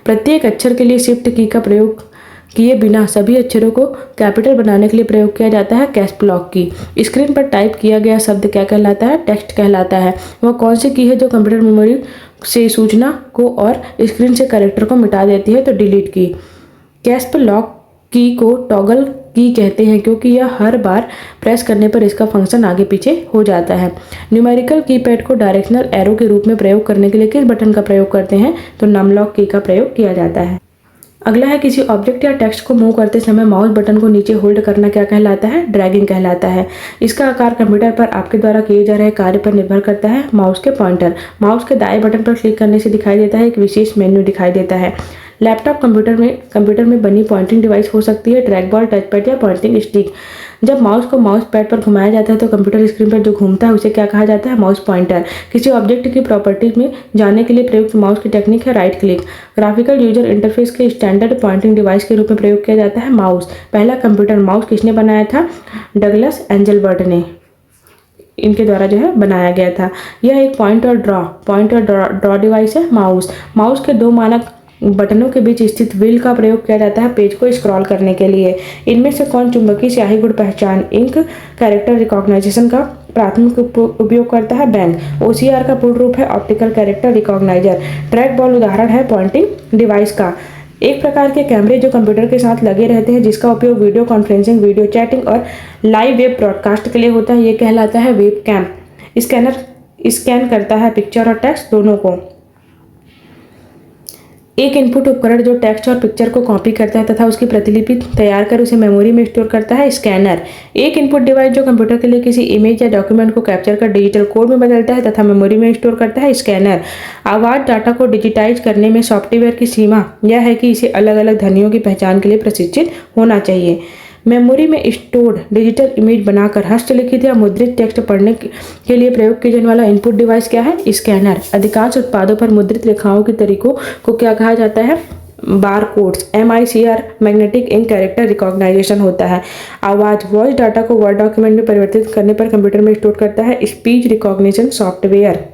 प्रत्येक अक्षर के लिए शिफ्ट की का प्रयोग किए बिना सभी अक्षरों को कैपिटल बनाने के लिए प्रयोग किया जाता है कैप्स लॉक की। स्क्रीन पर टाइप किया गया शब्द क्या कहलाता है? टेक्स्ट कहलाता है। वह कौन सी की है जो कंप्यूटर मेमोरी से सूचना को और स्क्रीन से कैरेक्टर को मिटा देती है? तो डिलीट की। कैप्स लॉक की को टॉगल की कहते हैं क्योंकि यह हर बार प्रेस करने पर इसका फंक्शन आगे पीछे हो जाता है। न्यूमेरिकल कीपैड को डायरेक्शनल एरो के रूप में प्रयोग करने के लिए किस बटन का प्रयोग करते हैं? तो नमलॉक की का प्रयोग किया जाता है। अगला है, किसी ऑब्जेक्ट या टेक्स्ट को मूव करते समय माउस बटन को नीचे होल्ड करना क्या कहलाता है? ड्रैगिंग कहलाता है। इसका आकार कंप्यूटर पर आपके द्वारा किए जा रहे कार्य पर निर्भर करता है। माउस के पॉइंटर, माउस के दाएं बटन पर क्लिक करने से दिखाई देता है एक विशेष मेन्यू दिखाई देता है। लैपटॉप कंप्यूटर में बनी पॉइंटिंग डिवाइस हो सकती है ट्रैक बॉल, टच पैड या पॉइंटिंग स्टिक। जब माउस को माउस पैड पर घुमाया जाता है तो कंप्यूटर स्क्रीन पर जो घूमता है उसे क्या कहा जाता है? Mouse pointer. किसी ऑब्जेक्ट की प्रॉपर्टीज में जाने के लिए प्रयुक्त माउस की टेक्निक है right click. Graphical user interface के स्टैंडर्ड पॉइंटिंग डिवाइस के रूप में प्रयोग किया जाता है माउस। पहला कंप्यूटर माउस किसने बनाया था? डगलस एंजलबर्ट ने इनके द्वारा जो है बनाया गया था। यह एक पॉइंट और ड्रॉ डिवाइस है माउस। माउस के दो मानक बटनों के बीच स्थित व्हील का प्रयोग किया जाता है पेज को स्क्रॉल करने के लिए। इनमें से कौन चुंबकीय स्याही गुण पहचान इंक कैरेक्टर रिकॉग्नाइजेशन का प्राथमिक उपयोग करता है? बैंक। OCR का पूर्ण रूप है optical character recogniser. Track ball उदाहरण है पॉइंटिंग डिवाइस का। एक प्रकार के कैमरे जो कंप्यूटर के साथ लगे रहते हैं जिसका उपयोग वीडियो कॉन्फ्रेंसिंग, वीडियो चैटिंग और लाइव वेब ब्रॉडकास्ट के लिए होता है, ये कहलाता है वेब कैम। स्कैनर स्कैन करता है पिक्चर और टेक्स्ट दोनों को। एक इनपुट उपकरण जो टेक्स्ट और पिक्चर को कॉपी करता है तथा उसकी प्रतिलिपि तैयार कर उसे मेमोरी में स्टोर करता है, स्कैनर। एक इनपुट डिवाइस जो कंप्यूटर के लिए किसी इमेज या डॉक्यूमेंट को कैप्चर कर डिजिटल कोड में बदलता है तथा मेमोरी में स्टोर करता है, स्कैनर। आवाज डाटा को डिजिटाइज करने में सॉफ्टवेयर की सीमा यह है कि इसे अलग अलग ध्वनियों की पहचान के लिए प्रशिक्षित होना चाहिए। मेमोरी में स्टोर्ड डिजिटल इमेज बनाकर हस्तलिखित या मुद्रित टेक्स्ट पढ़ने के लिए प्रयोग किए जाने वाला इनपुट डिवाइस क्या है? स्कैनर। अधिकांश उत्पादों पर मुद्रित रेखाओं के तरीकों को क्या कहा जाता है? Bar codes. MICR magnetic ink character recognition होता है। आवाज वॉइस डाटा को वर्ड डॉक्यूमेंट में परिवर्तित करने पर कंप्यूटर में स्टोर करता है स्पीच रिकॉग्निशन सॉफ्टवेयर।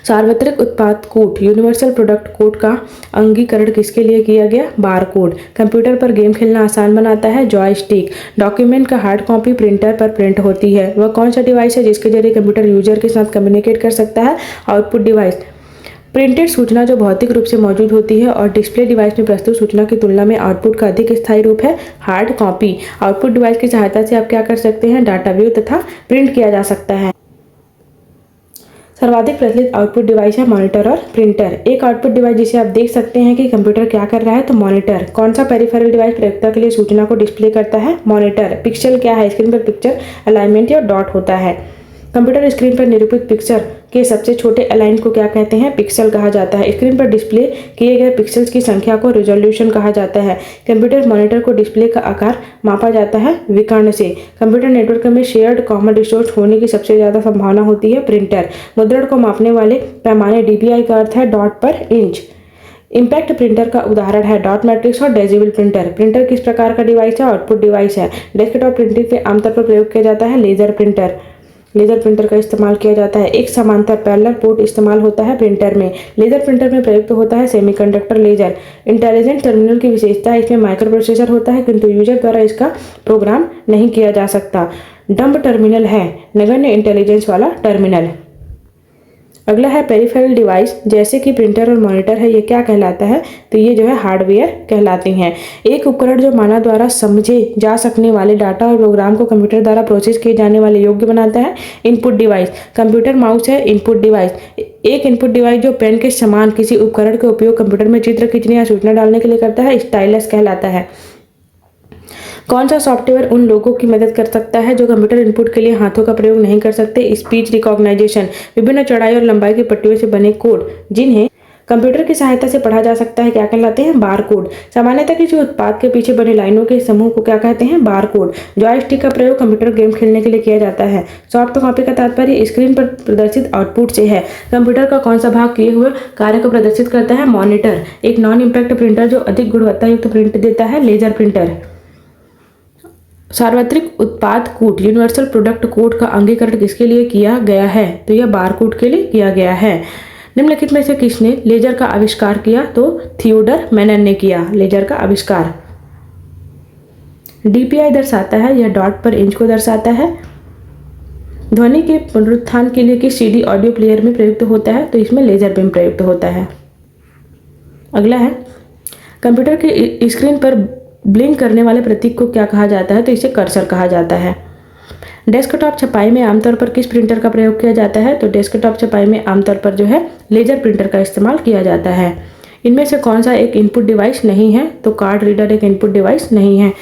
सार्वत्रिक उत्पाद कोड यूनिवर्सल प्रोडक्ट कोड का अंगीकरण किसके लिए किया गया? Bar code. कंप्यूटर पर गेम खेलना आसान बनाता है जॉयस्टिक। डॉक्यूमेंट का हार्ड कॉपी प्रिंटर पर प्रिंट होती है। वह कौन सा डिवाइस है जिसके जरिए कंप्यूटर यूजर के साथ कम्युनिकेट कर सकता है? Output device. प्रिंटेड सूचना जो भौतिक रूप से मौजूद होती है और डिस्प्ले डिवाइस में प्रस्तुत सूचना की तुलना में आउटपुट का अधिक स्थायी रूप है हार्ड कॉपी। आउटपुट डिवाइस की सहायता से आप क्या कर सकते हैं? डाटा व्यू तथा प्रिंट किया जा सकता है। सर्वाधिक प्रचलित आउटपुट डिवाइस है मॉनिटर और प्रिंटर। एक आउटपुट डिवाइस जिसे आप देख सकते हैं कि कंप्यूटर क्या कर रहा है, तो मॉनिटर। कौन सा पेरिफेरल डिवाइस प्रयोक्ता के लिए सूचना को डिस्प्ले करता है? मॉनिटर। पिक्सल क्या है? स्क्रीन पर पिक्चर अलाइनमेंट या डॉट होता है। कंप्यूटर स्क्रीन पर निरूपित पिक्चर के सबसे छोटे अलाइन को क्या कहते हैं? पिक्सल कहा जाता है। स्क्रीन पर डिस्प्ले किए गए पिक्सेल्स की संख्या को रिजोल्यूशन कहा जाता है। कंप्यूटर मॉनिटर को डिस्प्ले का आकार मापा जाता है विकर्ण से। कंप्यूटर नेटवर्क में शेयर्ड कॉमन रिसोर्स होने की सबसे ज्यादा संभावना होती है प्रिंटर। मुद्रण को मापने वाले पैमाने DPI का अर्थ है डॉट पर इंच। इम्पैक्ट प्रिंटर का उदाहरण है डॉट मैट्रिक्स और डेजिबल प्रिंटर। प्रिंटर किस प्रकार का डिवाइस है? आउटपुट डिवाइस है। डेस्कटॉप प्रिंटिंग में आमतौर पर प्रयोग किया जाता है लेजर प्रिंटर। लेजर प्रिंटर का इस्तेमाल किया जाता है। एक समांतर पैरेलल पोर्ट इस्तेमाल होता है प्रिंटर में। लेजर प्रिंटर में प्रयुक्त होता है सेमीकंडक्टर लेजर। इंटेलिजेंट टर्मिनल की विशेषता है इसमें माइक्रो प्रोसेसर होता है किंतु यूजर द्वारा इसका प्रोग्राम नहीं किया जा सकता। डम्ब टर्मिनल है नगण्य इंटेलिजेंस वाला टर्मिनल। अगला है पेरिफेरल डिवाइस, जैसे कि प्रिंटर और मॉनिटर है, ये क्या कहलाता है? तो ये जो है हार्डवेयर कहलाते हैं। एक उपकरण जो मानव द्वारा समझे जा सकने वाले डाटा और प्रोग्राम को कंप्यूटर द्वारा प्रोसेस किए जाने वाले योग्य बनाता है। इनपुट डिवाइस, कंप्यूटर माउस है इनपुट डिवाइस। एक इनपुट डिवाइस जो पेन के समान किसी उपकरण का उपयोग कंप्यूटर में चित्र खींचने या सूचना डालने के लिए करता है, स्टाइलस कहलाता है। कौन सा सॉफ्टवेयर उन लोगों की मदद कर सकता है जो कंप्यूटर इनपुट के लिए हाथों का प्रयोग नहीं कर सकते? स्पीच रिकॉग्नाइजेशन, विभिन्न चौड़ाई और लंबाई की पट्टियों से बने कोड जिन्हें कंप्यूटर की सहायता से पढ़ा जा सकता है, क्या कहलाते हैं? Bar code. सामान्यतः किसी उत्पाद के पीछे बने लाइनों के समूह को क्या कहते हैं? Bar code. जॉयस्टिक का प्रयोग कंप्यूटर गेम खेलने के लिए किया जाता है। सॉफ्ट कॉपी का तात्पर्य स्क्रीन पर प्रदर्शित आउटपुट से है। कंप्यूटर का कौन सा भाग किए हुए कार्य को प्रदर्शित करता है? मॉनिटर। एक नॉन इम्पैक्ट प्रिंटर जो अधिक गुणवत्ता युक्त प्रिंट देता है, लेजर प्रिंटर। सार्वत्रिक उत्पाद कोड, यूनिवर्सल प्रोडक्ट कोड का अंगीकरण किसके लिए किया गया है? तो यह बारकोड के लिए किया गया है। निम्नलिखित में से किसने लेजर का आविष्कार किया? तो थियोडर मैनन ने किया लेजर का आविष्कार। डीपीआई दर्शाता है, यह डॉट पर इंच को दर्शाता है। ध्वनि के पुनरुत्थान के लिए किस सीडी ऑडियो प्लेयर में प्रयुक्त होता है? तो इसमें लेजर बीम प्रयुक्त होता है। अगला है, कंप्यूटर की स्क्रीन पर ब्लिंक करने वाले प्रतीक को क्या कहा जाता है? तो इसे कर्सर कहा जाता है। डेस्कटॉप छपाई में आमतौर पर किस प्रिंटर का प्रयोग किया जाता है? तो डेस्कटॉप छपाई में आमतौर पर जो है लेजर प्रिंटर का इस्तेमाल किया जाता है। इनमें से कौन सा एक इनपुट डिवाइस नहीं है? तो कार्ड रीडर एक इनपुट डिवाइस नहीं है।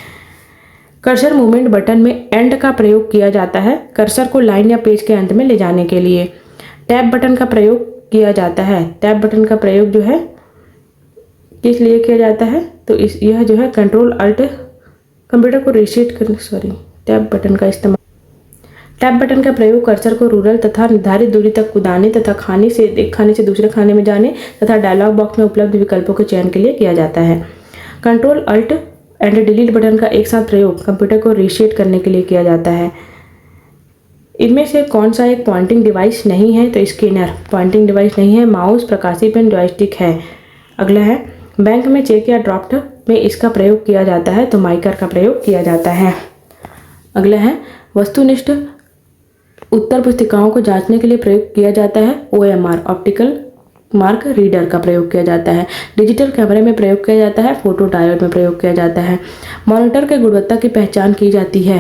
कर्सर मूवमेंट बटन में एंड का प्रयोग किया जाता है कर्सर को लाइन या पेज के अंत में ले जाने के लिए। टैब बटन का प्रयोग किया जाता है। टैब बटन का प्रयोग जो है किस लिए किया जाता है? तो यह जो है कंट्रोल अल्ट कंप्यूटर को रीसेट करने टैब बटन का इस्तेमाल। टैब बटन का प्रयोग कर्सर को रूरल तथा निर्धारित दूरी तक कूदाने तथा खाने से एक खाने से दूसरे खाने में जाने तथा डायलॉग बॉक्स में उपलब्ध विकल्पों के चयन के लिए किया जाता है। Control alt and delete button का एक साथ प्रयोग कंप्यूटर को रीसेट करने के लिए किया जाता है। इनमें से कौन सा एक पॉइंटिंग डिवाइस नहीं है? तो स्कैनर पॉइंटिंग डिवाइस नहीं है। माउस, प्रकाशी पेन, जॉयस्टिक है। अगला है, बैंक में चेक या ड्राफ्ट में इसका प्रयोग किया जाता है, तो माइकर का प्रयोग किया जाता है। अगला है, वस्तुनिष्ठ उत्तर पुस्तिकाओं को जांचने के लिए प्रयोग किया जाता है OMR ऑप्टिकल मार्क रीडर का प्रयोग किया जाता है। डिजिटल कैमरे में प्रयोग किया जाता है, फोटो डायोड में प्रयोग किया जाता है। मॉनिटर के गुणवत्ता की पहचान की जाती है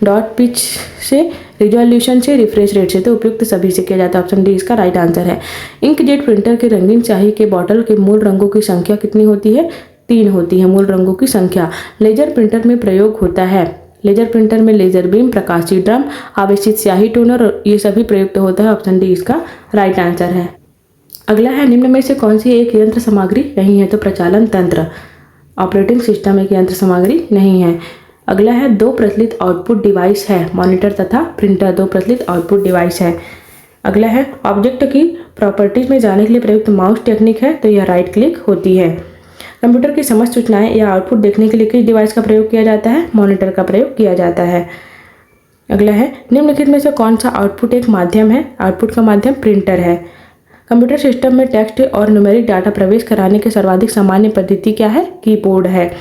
डॉट पिच से, रिजोल्यूशन से, रिफ्रेश रेट से, तो उपयुक्त सभी से किया जाता है। ऑप्शन डी इसका राइट आंसर है। इंकजेट प्रिंटर के रंगीन स्याही के बॉटल के मूल रंगों की संख्या कितनी होती है? 3 होती है मूल रंगों की संख्या। लेजर प्रिंटर में प्रयोग होता है, लेजर प्रिंटर में लेजर बीम, प्रकाशी ड्रम, आवेशित स्याही टोनर, ये सभी प्रयुक्त होता है। ऑप्शन डी इसका राइट आंसर है। अगला है, निम्न में से कौन सी एक यंत्र सामग्री नहीं है? तो प्रचालन तंत्र ऑपरेटिंग सिस्टम एक यंत्र सामग्री नहीं है। अगला है, 2 प्रचलित आउटपुट डिवाइस है, मॉनिटर तथा प्रिंटर 2 प्रचलित आउटपुट डिवाइस है। अगला है, ऑब्जेक्ट की प्रॉपर्टीज में जाने के लिए प्रयुक्त माउस टेक्निक है, तो यह राइट क्लिक होती है। कंप्यूटर की समस्त सूचनाएं या आउटपुट देखने के लिए किस डिवाइस का प्रयोग किया जाता है? मॉनिटर का प्रयोग किया जाता है। अगला है, निम्नलिखित में से कौन सा आउटपुट एक माध्यम है? आउटपुट का माध्यम प्रिंटर है। कंप्यूटर सिस्टम में टेक्स्ट और न्यूमेरिक डाटा प्रवेश कराने की सर्वाधिक सामान्य पद्धति क्या है? कीबोर्ड है।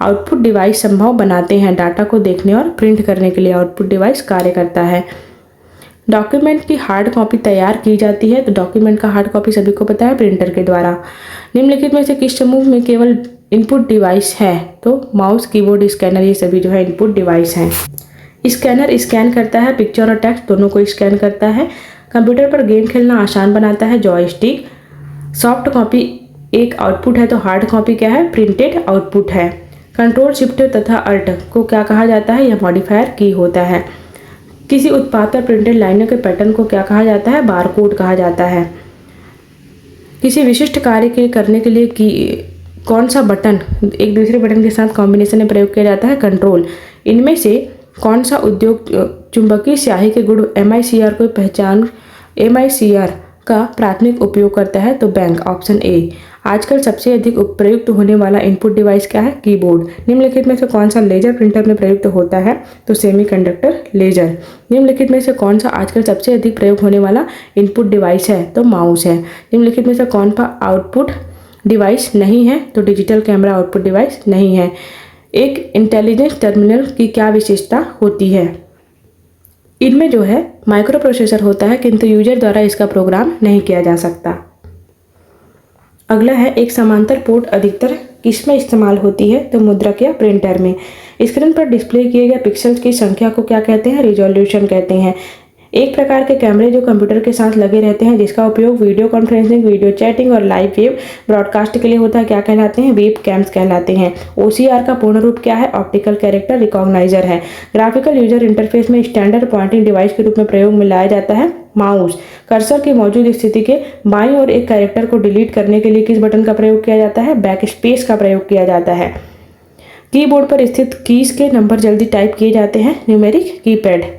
आउटपुट डिवाइस संभव बनाते हैं डाटा को देखने और प्रिंट करने के लिए आउटपुट डिवाइस कार्य करता है। डॉक्यूमेंट की हार्ड कॉपी तैयार की जाती है, तो डॉक्यूमेंट का हार्ड कॉपी सभी को पता है प्रिंटर के द्वारा। निम्नलिखित में से किस समूह में केवल इनपुट डिवाइस है? तो माउस, कीबोर्ड, स्कैनर, ये सभी जो है इनपुट डिवाइस हैं। स्कैनर स्कैन करता है, पिक्चर और टेक्स्ट दोनों को स्कैन करता है। कंप्यूटर पर गेम खेलना आसान बनाता है, जॉयस्टिक। सॉफ्ट कॉपी एक आउटपुट है, तो हार्ड कॉपी क्या है? प्रिंटेड आउटपुट है। कंट्रोल शिफ्ट तथा अल्ट को क्या कहा जाता है? यह मॉडिफायर की होता है। किसी उत्पाद पर प्रिंटेड लाइनों के पैटर्न को क्या कहा जाता है? बारकोड कहा जाता है। किसी विशिष्ट कार्य के करने के लिए कौन सा बटन एक दूसरे बटन के साथ कॉम्बिनेशन में प्रयोग किया जाता है? कंट्रोल। इनमें से कौन सा उद्योग चुंबकीय स्याही के गुण MICR को पहचान MICR का प्राथमिक उपयोग करता है? तो बैंक। Option A. आजकल सबसे अधिक प्रयुक्त होने वाला इनपुट डिवाइस क्या है? कीबोर्ड। निम्नलिखित में से कौन सा लेजर प्रिंटर में प्रयुक्त होता है? तो सेमीकंडक्टर लेजर। निम्नलिखित में से कौन सा आजकल सबसे अधिक प्रयोग होने वाला इनपुट डिवाइस है? तो माउस है। निम्नलिखित में से कौन सा आउटपुट डिवाइस नहीं है? तो डिजिटल कैमरा आउटपुट डिवाइस नहीं है। एक इंटेलिजेंस टर्मिनल की क्या विशेषता होती है? इनमें जो है माइक्रो प्रोसेसर होता है, किंतु यूजर द्वारा इसका प्रोग्राम नहीं किया जा सकता। अगला है एक समांतर पोर्ट अधिकतर किसमें इस्तेमाल होती है? तो मुद्रक या प्रिंटर में। स्क्रीन पर डिस्प्ले किए गए पिक्सेल्स की संख्या को क्या कहते हैं? रिजोल्यूशन कहते हैं। एक प्रकार के कैमरे जो कंप्यूटर के साथ लगे रहते हैं, जिसका उपयोग वीडियो कॉन्फ्रेंसिंग, वीडियो चैटिंग और लाइव वेब ब्रॉडकास्ट के लिए होता है, क्या कहलाते हैं? वेब कैम्स कहलाते हैं। OCR का पूर्ण रूप क्या है? ऑप्टिकल कैरेक्टर रिकॉग्नाइजर है। ग्राफिकल यूजर इंटरफेस में स्टैंडर्ड पॉइंटिंग डिवाइस के रूप में प्रयोग में लाया जाता है माउस। कर्सर की मौजूद स्थिति के बाईं ओर एक कैरेक्टर को डिलीट करने के लिए किस बटन का प्रयोग किया जाता है? बैक स्पेस का प्रयोग किया जाता है। कीबोर्ड पर स्थित कीज के नंबर जल्दी टाइप किए जाते हैं, न्यूमेरिक कीपैड।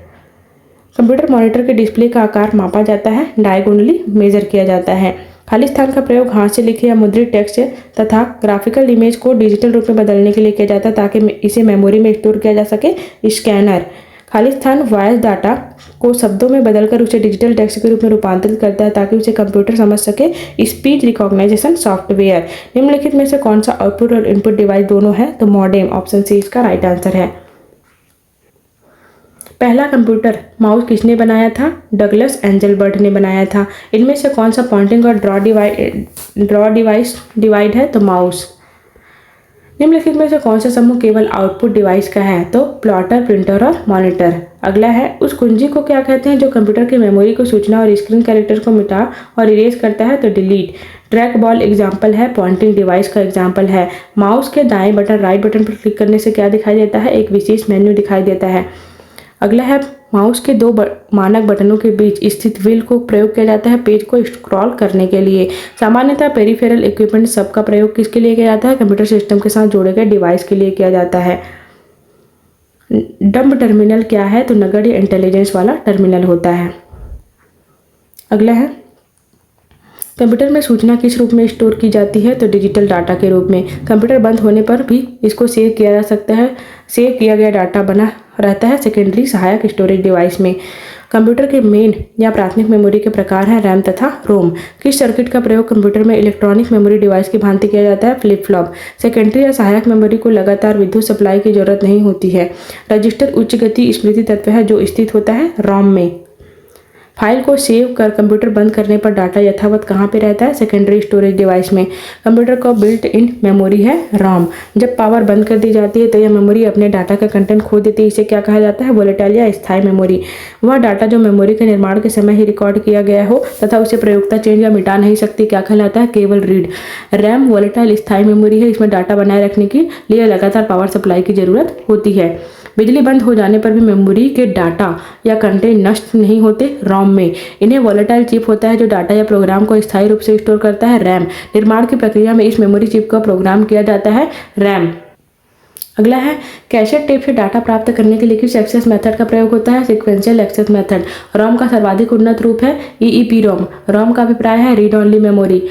कंप्यूटर मॉनिटर के डिस्प्ले का आकार मापा जाता है, डायगोनली मेजर किया जाता है। खाली स्थान का प्रयोग हाथ से लिखे या मुद्रित टेक्स्ट तथा ग्राफिकल इमेज को डिजिटल रूप में बदलने के लिए किया जाता है, ताकि इसे मेमोरी में स्टोर किया जा सके, स्कैनर। खाली स्थान वॉइस डाटा को शब्दों में बदलकर उसे डिजिटल टेक्स्ट के रूप में रूपांतरित करता है, ताकि उसे कंप्यूटर समझ सके, स्पीच रिकॉग्नाइजेशन सॉफ्टवेयर। निम्नलिखित में से कौन सा आउटपुट और इनपुट डिवाइस दोनों है? तो मॉडेम। ऑप्शन सी इसका राइट आंसर है। पहला कंप्यूटर माउस किसने बनाया था? डगलस एंजलबर्ट ने बनाया था। इनमें से कौन सा पॉइंटिंग और ड्रॉ डिवाइस डिवाइड है? तो माउस। निम्नलिखित में से कौन सा समूह केवल आउटपुट डिवाइस का है? तो प्लॉटर, प्रिंटर और मॉनिटर। अगला है उस कुंजी को क्या कहते हैं जो कंप्यूटर की मेमोरी को सूचना और स्क्रीन कैरेक्टर को मिटा और इरेज करता है? तो डिलीट। ट्रैक बॉल एग्जाम्पल है, पॉइंटिंग डिवाइस का एग्जाम्पल है। माउस के दाएं बटन राइट बटन पर क्लिक करने से क्या दिखाई देता है? एक विशेष मेन्यू दिखाई देता है। अगला है माउस के दो मानक बटनों के बीच स्थित व्हील को प्रयोग किया जाता है पेज को स्क्रॉल करने के लिए। सामान्यतः पेरिफेरल इक्विपमेंट सब का प्रयोग किसके लिए किया जाता है? कंप्यूटर सिस्टम के साथ जोड़े गए डिवाइस के लिए किया जाता है। डंब टर्मिनल क्या है? तो नगण्य इंटेलिजेंस वाला टर्मिनल होता है। अगला है कंप्यूटर में सूचना किस रूप में स्टोर की जाती है? तो डिजिटल डाटा के रूप में। कंप्यूटर बंद होने पर भी इसको सेव किया जा सकता है। सेव किया गया डाटा बना रहता है सेकेंडरी सहायक स्टोरेज डिवाइस में। कंप्यूटर के मेन या प्राथमिक मेमोरी के प्रकार हैं रैम तथा रोम। किस सर्किट का प्रयोग कंप्यूटर में इलेक्ट्रॉनिक मेमोरी डिवाइस की भांति किया जाता है? Flip flop. सेकेंडरी या सहायक मेमोरी को लगातार विद्युत सप्लाई की जरूरत नहीं होती है। रजिस्टर उच्च गति स्मृति तत्व है जो स्थित होता है रोम में। फाइल को सेव कर कंप्यूटर बंद करने पर डाटा यथावत कहाँ पे रहता है? सेकेंडरी स्टोरेज डिवाइस में। कंप्यूटर का बिल्ट इन मेमोरी है रोम। जब पावर बंद कर दी जाती है तो यह मेमोरी अपने डाटा का कंटेंट खो देती है। इसे क्या कहा जाता है? वोलेटाइल या स्थायी मेमोरी। वह डाटा जो मेमोरी के निर्माण के समय ही रिकॉर्ड किया गया हो तथा उसे प्रयोक्ता चेंज या मिटा नहीं सकती, क्या कहलाता है? केवल रीड। रैम वोलेटाइल स्थायी मेमोरी है। इसमें डाटा बनाए रखने के लिए लगातार पावर सप्लाई की जरूरत होती है। बिजली बंद हो जाने पर भी मेमोरी के डाटा या कंटेंट नष्ट नहीं होते रोम में। इन्हें वोलेटाइल चिप होता है जो डाटा या प्रोग्राम को स्थायी रूप से स्टोर करता है रैम। निर्माण की प्रक्रिया में इस मेमोरी चिप का प्रोग्राम किया जाता है रैम। अगला है कैसेट टेप से डाटा प्राप्त करने के लिए किस एक्सेस मेथड का प्रयोग होता है? Sequential access method. रोम का सर्वाधिक उन्नत रूप है EEPROM। रोम का अभिप्राय है रीड ओनली मेमोरी।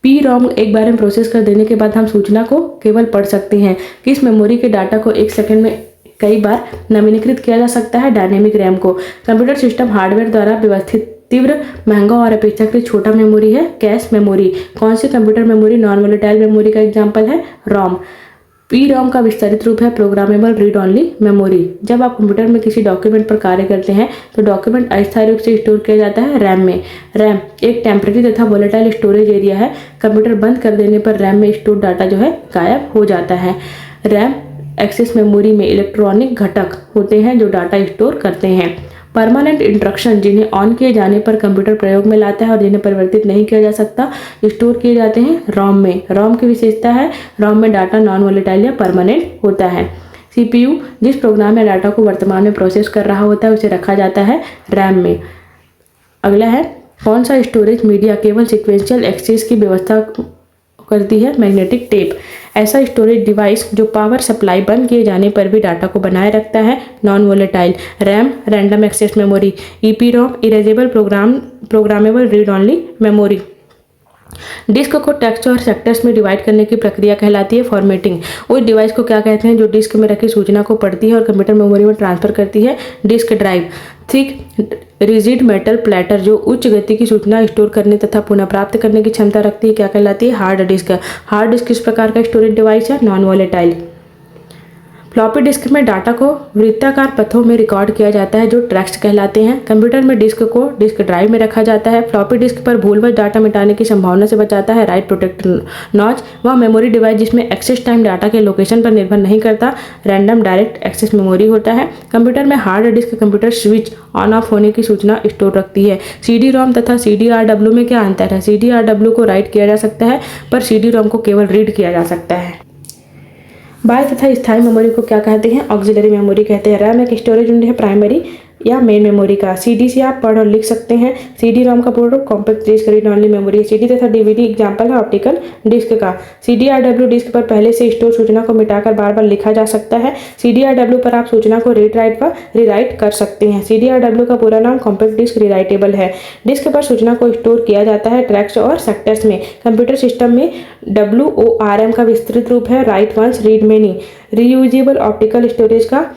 PROM एक बार में प्रोसेस कर देने के बाद हम सूचना को केवल पढ़ सकते हैं। किस मेमोरी के डाटा को एक सेकंड में कई बार नवीनीकृत किया जा सकता है? डायनेमिक रैम को। कंप्यूटर सिस्टम हार्डवेयर द्वारा व्यवस्थित तीव्र, महंगा और अपेक्षाकृत छोटा मेमोरी है कैश मेमोरी। कौन सी computer memory non volatile memory का एग्जाम्पल है? रोम। PROM का विस्तारित रूप है प्रोग्रामेबल रीड ओनली मेमोरी। जब आप कंप्यूटर में किसी डॉक्यूमेंट पर कार्य करते हैं तो डॉक्यूमेंट अस्थायी रूप से स्टोर किया जाता है रैम में। रैम एक टेम्परेरी तथा वोलेटाइल स्टोरेज एरिया है। कंप्यूटर बंद कर देने पर रैम में स्टोर डाटा जो है गायब हो जाता है। रैम एक्सेस मेमोरी में इलेक्ट्रॉनिक घटक होते हैं जो डाटा स्टोर करते हैं। परमानेंट इंस्ट्रक्शन जिन्हें ऑन किए जाने पर कंप्यूटर प्रयोग में लाता है और जिन्हें परिवर्तित नहीं किया जा सकता, स्टोर किए जाते हैं रोम में। रोम की विशेषता है रोम में डाटा नॉन वोलेटाइल या परमानेंट होता है। CPU जिस प्रोग्राम या डाटा को वर्तमान में प्रोसेस कर रहा होता है उसे रखा जाता है रैम में। अगला है कौन सा स्टोरेज मीडिया केवल सिक्वेंशियल एक्सेस की व्यवस्था करती है? Magnetic tape. ऐसा स्टोरेज डिवाइस जो पावर सप्लाई बंद किए जाने पर भी डाटा को बनाए रखता है non volatile. RAM random access memory. EEPROM erasable programmable read only memory. Disk को टेक्स्ट और सेक्टर्स में डिवाइड करने की प्रक्रिया कहलाती है फॉर्मेटिंग। उस डिवाइस को क्या कहते हैं जो डिस्क में रखी सूचना को पढ़ती है और कंप्यूटर मेमोरी में ट्रांसफर करती है? Disk drive. Thick rigid metal platter जो उच्च गति की सूचना स्टोर करने तथा पुनः प्राप्त करने की क्षमता रखती है, क्या कहलाती है? Hard disk. हार्ड डिस्क किस प्रकार का स्टोरेज डिवाइस है? Non volatile. फ्लॉपी डिस्क में डाटा को वृत्ताकार पथों में रिकॉर्ड किया जाता है जो ट्रैक्स कहलाते हैं। कंप्यूटर में डिस्क को डिस्क ड्राइव में रखा जाता है। फ्लॉपी डिस्क पर भूलवश डाटा मिटाने की संभावना से बचाता है राइट प्रोटेक्ट नॉच। वह मेमोरी डिवाइस जिसमें एक्सेस टाइम डाटा के लोकेशन पर निर्भर नहीं करता, रैंडम डायरेक्ट एक्सेस मेमोरी होता है। कंप्यूटर में hard disk computer switch on off होने की सूचना स्टोर रखती है। CD रोम तथा CD-RW में क्या अंतर है? CD-RW को राइट किया जा सकता है पर CD रोम को केवल रीड किया जा सकता है। बाह्य तथा स्थायी मेमोरी को क्या कहते हैं? ऑक्सिलरी मेमोरी कहते हैं। रैम एक स्टोरेज यूनिट है प्राइमरी या मेन मेमोरी का। CD से आप पढ़ और लिख सकते हैं। CD रोम का पूर्ण रूप compact disc read only memory है। CD तथा DVD एग्जाम्पल है ऑप्टिकल डिस्क का। CD-RW डिस्क पर पहले से स्टोर सूचना को मिटाकर बार बार लिखा जा सकता है। CD-RW पर आप सूचना को रीड राइट व रीराइट कर सकते हैं। CD-RW का पूरा नाम कॉम्पैक्ट डिस्क रीराइटेबल है। डिस्क पर सूचना को स्टोर किया जाता है ट्रैक्स और सेक्टर्स में। कंप्यूटर सिस्टम में WORM का विस्तृत रूप है write once read many. Reusable optical storage का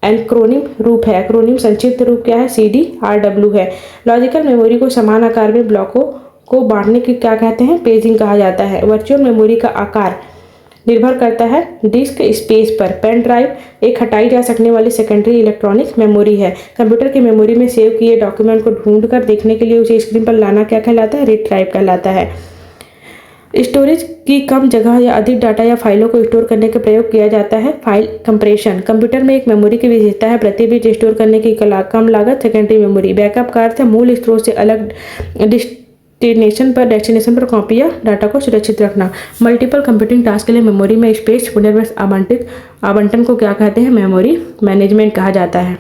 एक्रोनिम रूप है। एक्रोनिम संक्षिप्त रूप क्या है? CD-RW है। लॉजिकल मेमोरी को समान आकार में ब्लॉकों को बांटने की क्या कहते हैं? पेजिंग कहा जाता है। वर्चुअल मेमोरी का आकार निर्भर करता है डिस्क स्पेस पर। पेन ड्राइव एक हटाई जा सकने वाली सेकेंडरी इलेक्ट्रॉनिक मेमोरी है। कंप्यूटर की मेमोरी में सेव किए डॉक्यूमेंट को ढूंढकर देखने के लिए उसे स्क्रीन पर लाना क्या कहलाता है? रीड ड्राइव कहलाता है। स्टोरेज की कम जगह या अधिक डाटा या फाइलों को स्टोर करने के प्रयोग किया जाता है फाइल कंप्रेशन। कंप्यूटर में एक मेमोरी की विशेषता है प्रति बिट स्टोर करने की कम लागत सेकेंडरी मेमोरी। बैकअप का अर्थ है मूल स्रोत से अलग डेस्टिनेशन पर कॉपी या डाटा को सुरक्षित रखना। मल्टीपल कंप्यूटिंग टास्क के लिए मेमोरी में स्पेस पुनर्व्यस्त आवंटन को क्या कहते हैं? मेमोरी मैनेजमेंट कहा जाता है।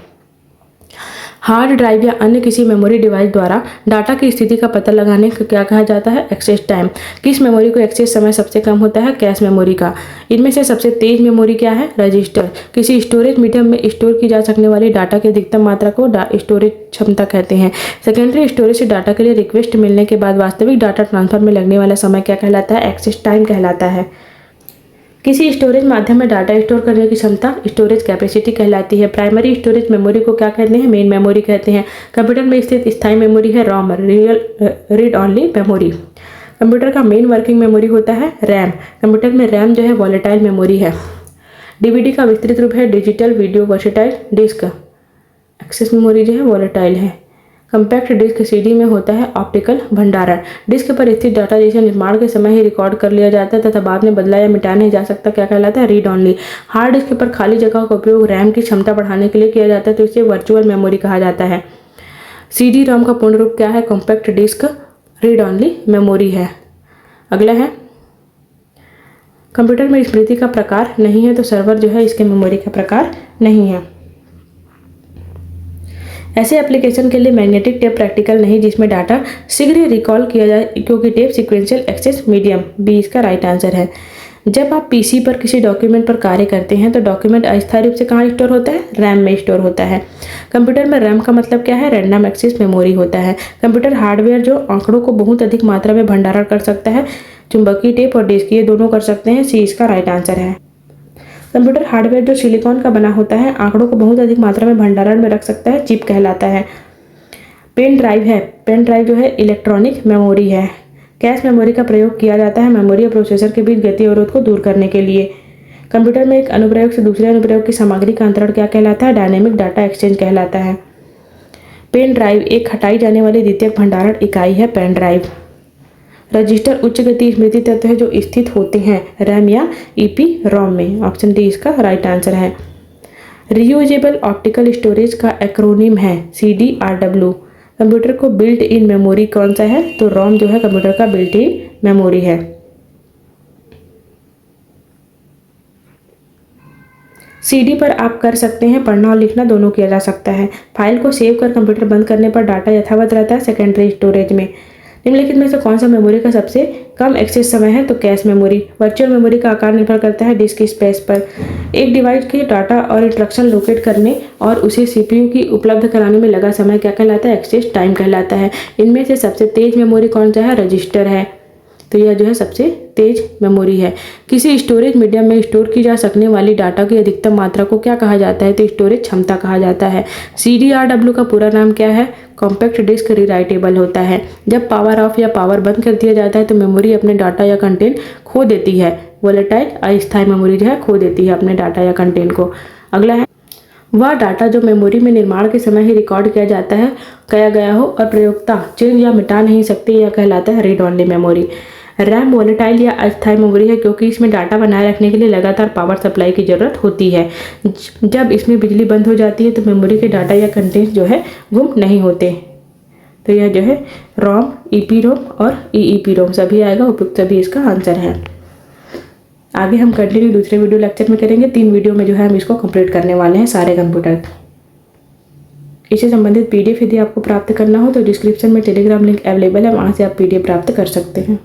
हार्ड ड्राइव या अन्य किसी मेमोरी डिवाइस द्वारा डाटा की स्थिति का पता लगाने को क्या कहा जाता है? Access time. किस मेमोरी को एक्सेस समय सबसे कम होता है? कैश मेमोरी का। इनमें से सबसे तेज मेमोरी क्या है? रजिस्टर। किसी स्टोरेज मीडियम में स्टोर की जा सकने वाली डाटा की अधिकतम मात्रा को स्टोरेज क्षमता कहते हैं। सेकेंडरी स्टोरेज से डाटा के लिए रिक्वेस्ट मिलने के बाद वास्तविक डाटा ट्रांसफर में लगने वाला समय क्या कहलाता है? एक्सेस टाइम कहलाता है। किसी स्टोरेज माध्यम में डाटा स्टोर करने की क्षमता स्टोरेज कैपेसिटी कहलाती है। प्राइमरी स्टोरेज मेमोरी को क्या कहते हैं? मेन मेमोरी कहते हैं। कंप्यूटर में स्थित स्थायी मेमोरी है रोम, रीड ओनली मेमोरी। कंप्यूटर का मेन वर्किंग मेमोरी होता है रैम। कंप्यूटर में रैम जो है वॉलेटाइल मेमोरी है। DVD का विस्तृत रूप है digital video versatile disc. Access memory जो है वॉलेटाइल है। कंपैक्ट डिस्क CD में होता है ऑप्टिकल भंडारण। डिस्क पर स्थित डाटा जिसे निर्माण के समय ही रिकॉर्ड कर लिया जाता है तथा बाद में बदला या मिटाया नहीं जा सकता क्या कहलाता है? Read only. हार्ड डिस्क पर खाली जगह का उपयोग रैम की क्षमता बढ़ाने के लिए किया जाता है तो इसे वर्चुअल मेमोरी कहा जाता है। CD रोम का पूर्ण रूप क्या है? Compact disc read only memory है। अगला है कंप्यूटर में स्मृति का प्रकार नहीं है तो सर्वर जो है इसके मेमोरी का प्रकार नहीं है। ऐसे एप्लीकेशन के लिए मैग्नेटिक टेप प्रैक्टिकल नहीं जिसमें डाटा शीघ्र रिकॉल किया जाए क्योंकि tape sequential access medium. B इसका राइट आंसर है। जब आप PC पर किसी डॉक्यूमेंट पर कार्य करते हैं तो डॉक्यूमेंट अस्थायी रूप से कहाँ स्टोर होता है? रैम में स्टोर होता है। कंप्यूटर में रैम का मतलब क्या है? रैंडम एक्सेस मेमोरी होता है। कंप्यूटर हार्डवेयर जो आंकड़ों को बहुत अधिक मात्रा में भंडारण कर सकता है। चुंबकीय टेप और डिस्क ये दोनों कर सकते हैं। सी इसका राइट आंसर है। कंप्यूटर हार्डवेयर जो सिलिकॉन का बना होता है आंकड़ों को बहुत अधिक मात्रा में भंडारण में रख सकता है। चिप कहलाता है। पेन ड्राइव है। पेन ड्राइव जो है इलेक्ट्रॉनिक मेमोरी है। कैश मेमोरी का प्रयोग किया जाता है मेमोरी और प्रोसेसर के बीच गति अवरोध को दूर करने के लिए। कंप्यूटर में एक अनुप्रयोग से दूसरे अनुप्रयोग की सामग्री का अंतरण क्या कहलाता है? डायनेमिक डाटा एक्सचेंज कहलाता है। पेन ड्राइव एक हटाई जाने वाली द्वितीयक भंडारण इकाई है। Pen drive. रजिस्टर उच्च गति स्मृति तत्व है जो स्थित होते हैं रैम या EPROM में। ऑप्शन डी इसका राइट आंसर है। रीयूजेबल ऑप्टिकल स्टोरेज का एक्रोनिम है CD-RW। कंप्यूटर को बिल्ट इन मेमोरी कौन सा है? तो रोम जो है कंप्यूटर का बिल्ट इन मेमोरी है। CD पर आप कर सकते हैं पढ़ना और लिखना दोनों किया जा सकता है। फाइल को सेव कर कंप्यूटर बंद करने पर डाटा यथावत रहता है सेकेंडरी स्टोरेज में। निम्नलिखित में से कौन सा मेमोरी का सबसे कम एक्सेस समय है? तो कैश मेमोरी। वर्चुअल मेमोरी का आकार निर्भर करता है डिस्क स्पेस पर। एक डिवाइस के डाटा और इंस्ट्रक्शन लोकेट करने और उसे CPU की उपलब्ध कराने में लगा समय क्या कहलाता है? एक्सेस टाइम कहलाता है। इनमें से सबसे तेज मेमोरी कौन सा है? रजिस्टर है। तो यह जो है सबसे तेज मेमोरी है। किसी स्टोरेज मीडियम में स्टोर की जा सकने वाली डाटा की अधिकतम मात्रा को क्या कहा जाता है? तो स्टोरेज क्षमता कहा जाता है। CD-RW का पूरा नाम क्या है? कॉम्पैक्ट डिस्क रीराइटेबल होता है। जब पावर ऑफ या पावर बंद कर दिया जाता है तो मेमोरी अपने डाटा या कंटेंट खो देती है। वोलेटाइल अस्थायी मेमोरी जो है खो देती है अपने डाटा या कंटेंट को। अगला है वह डाटा जो मेमोरी में निर्माण के समय ही रिकॉर्ड किया गया हो और प्रयोक्ता चेंज या मिटा नहीं सकते, यह कहलाता है read only memory. RAM volatile या अस्थायी मेमोरी है क्योंकि इसमें डाटा बनाए रखने के लिए लगातार पावर सप्लाई की ज़रूरत होती है। जब इसमें बिजली बंद हो जाती है तो मेमोरी के डाटा या कंटेंट जो है गुम नहीं होते। तो यह जो है रोम, ईपीरोम और ईईपीरोम सभी आएगा, उपयुक्त सभी इसका आंसर है। आगे हम कंटिन्यू दूसरे वीडियो लेक्चर में करेंगे। 3 वीडियो में जो है हम इसको कंप्लीट करने वाले हैं सारे कंप्यूटर। इससे संबंधित पीडीएफ यदि आपको प्राप्त करना हो तो डिस्क्रिप्शन में टेलीग्राम लिंक अवेलेबल है, वहाँ से आप पीडीएफ प्राप्त कर सकते हैं।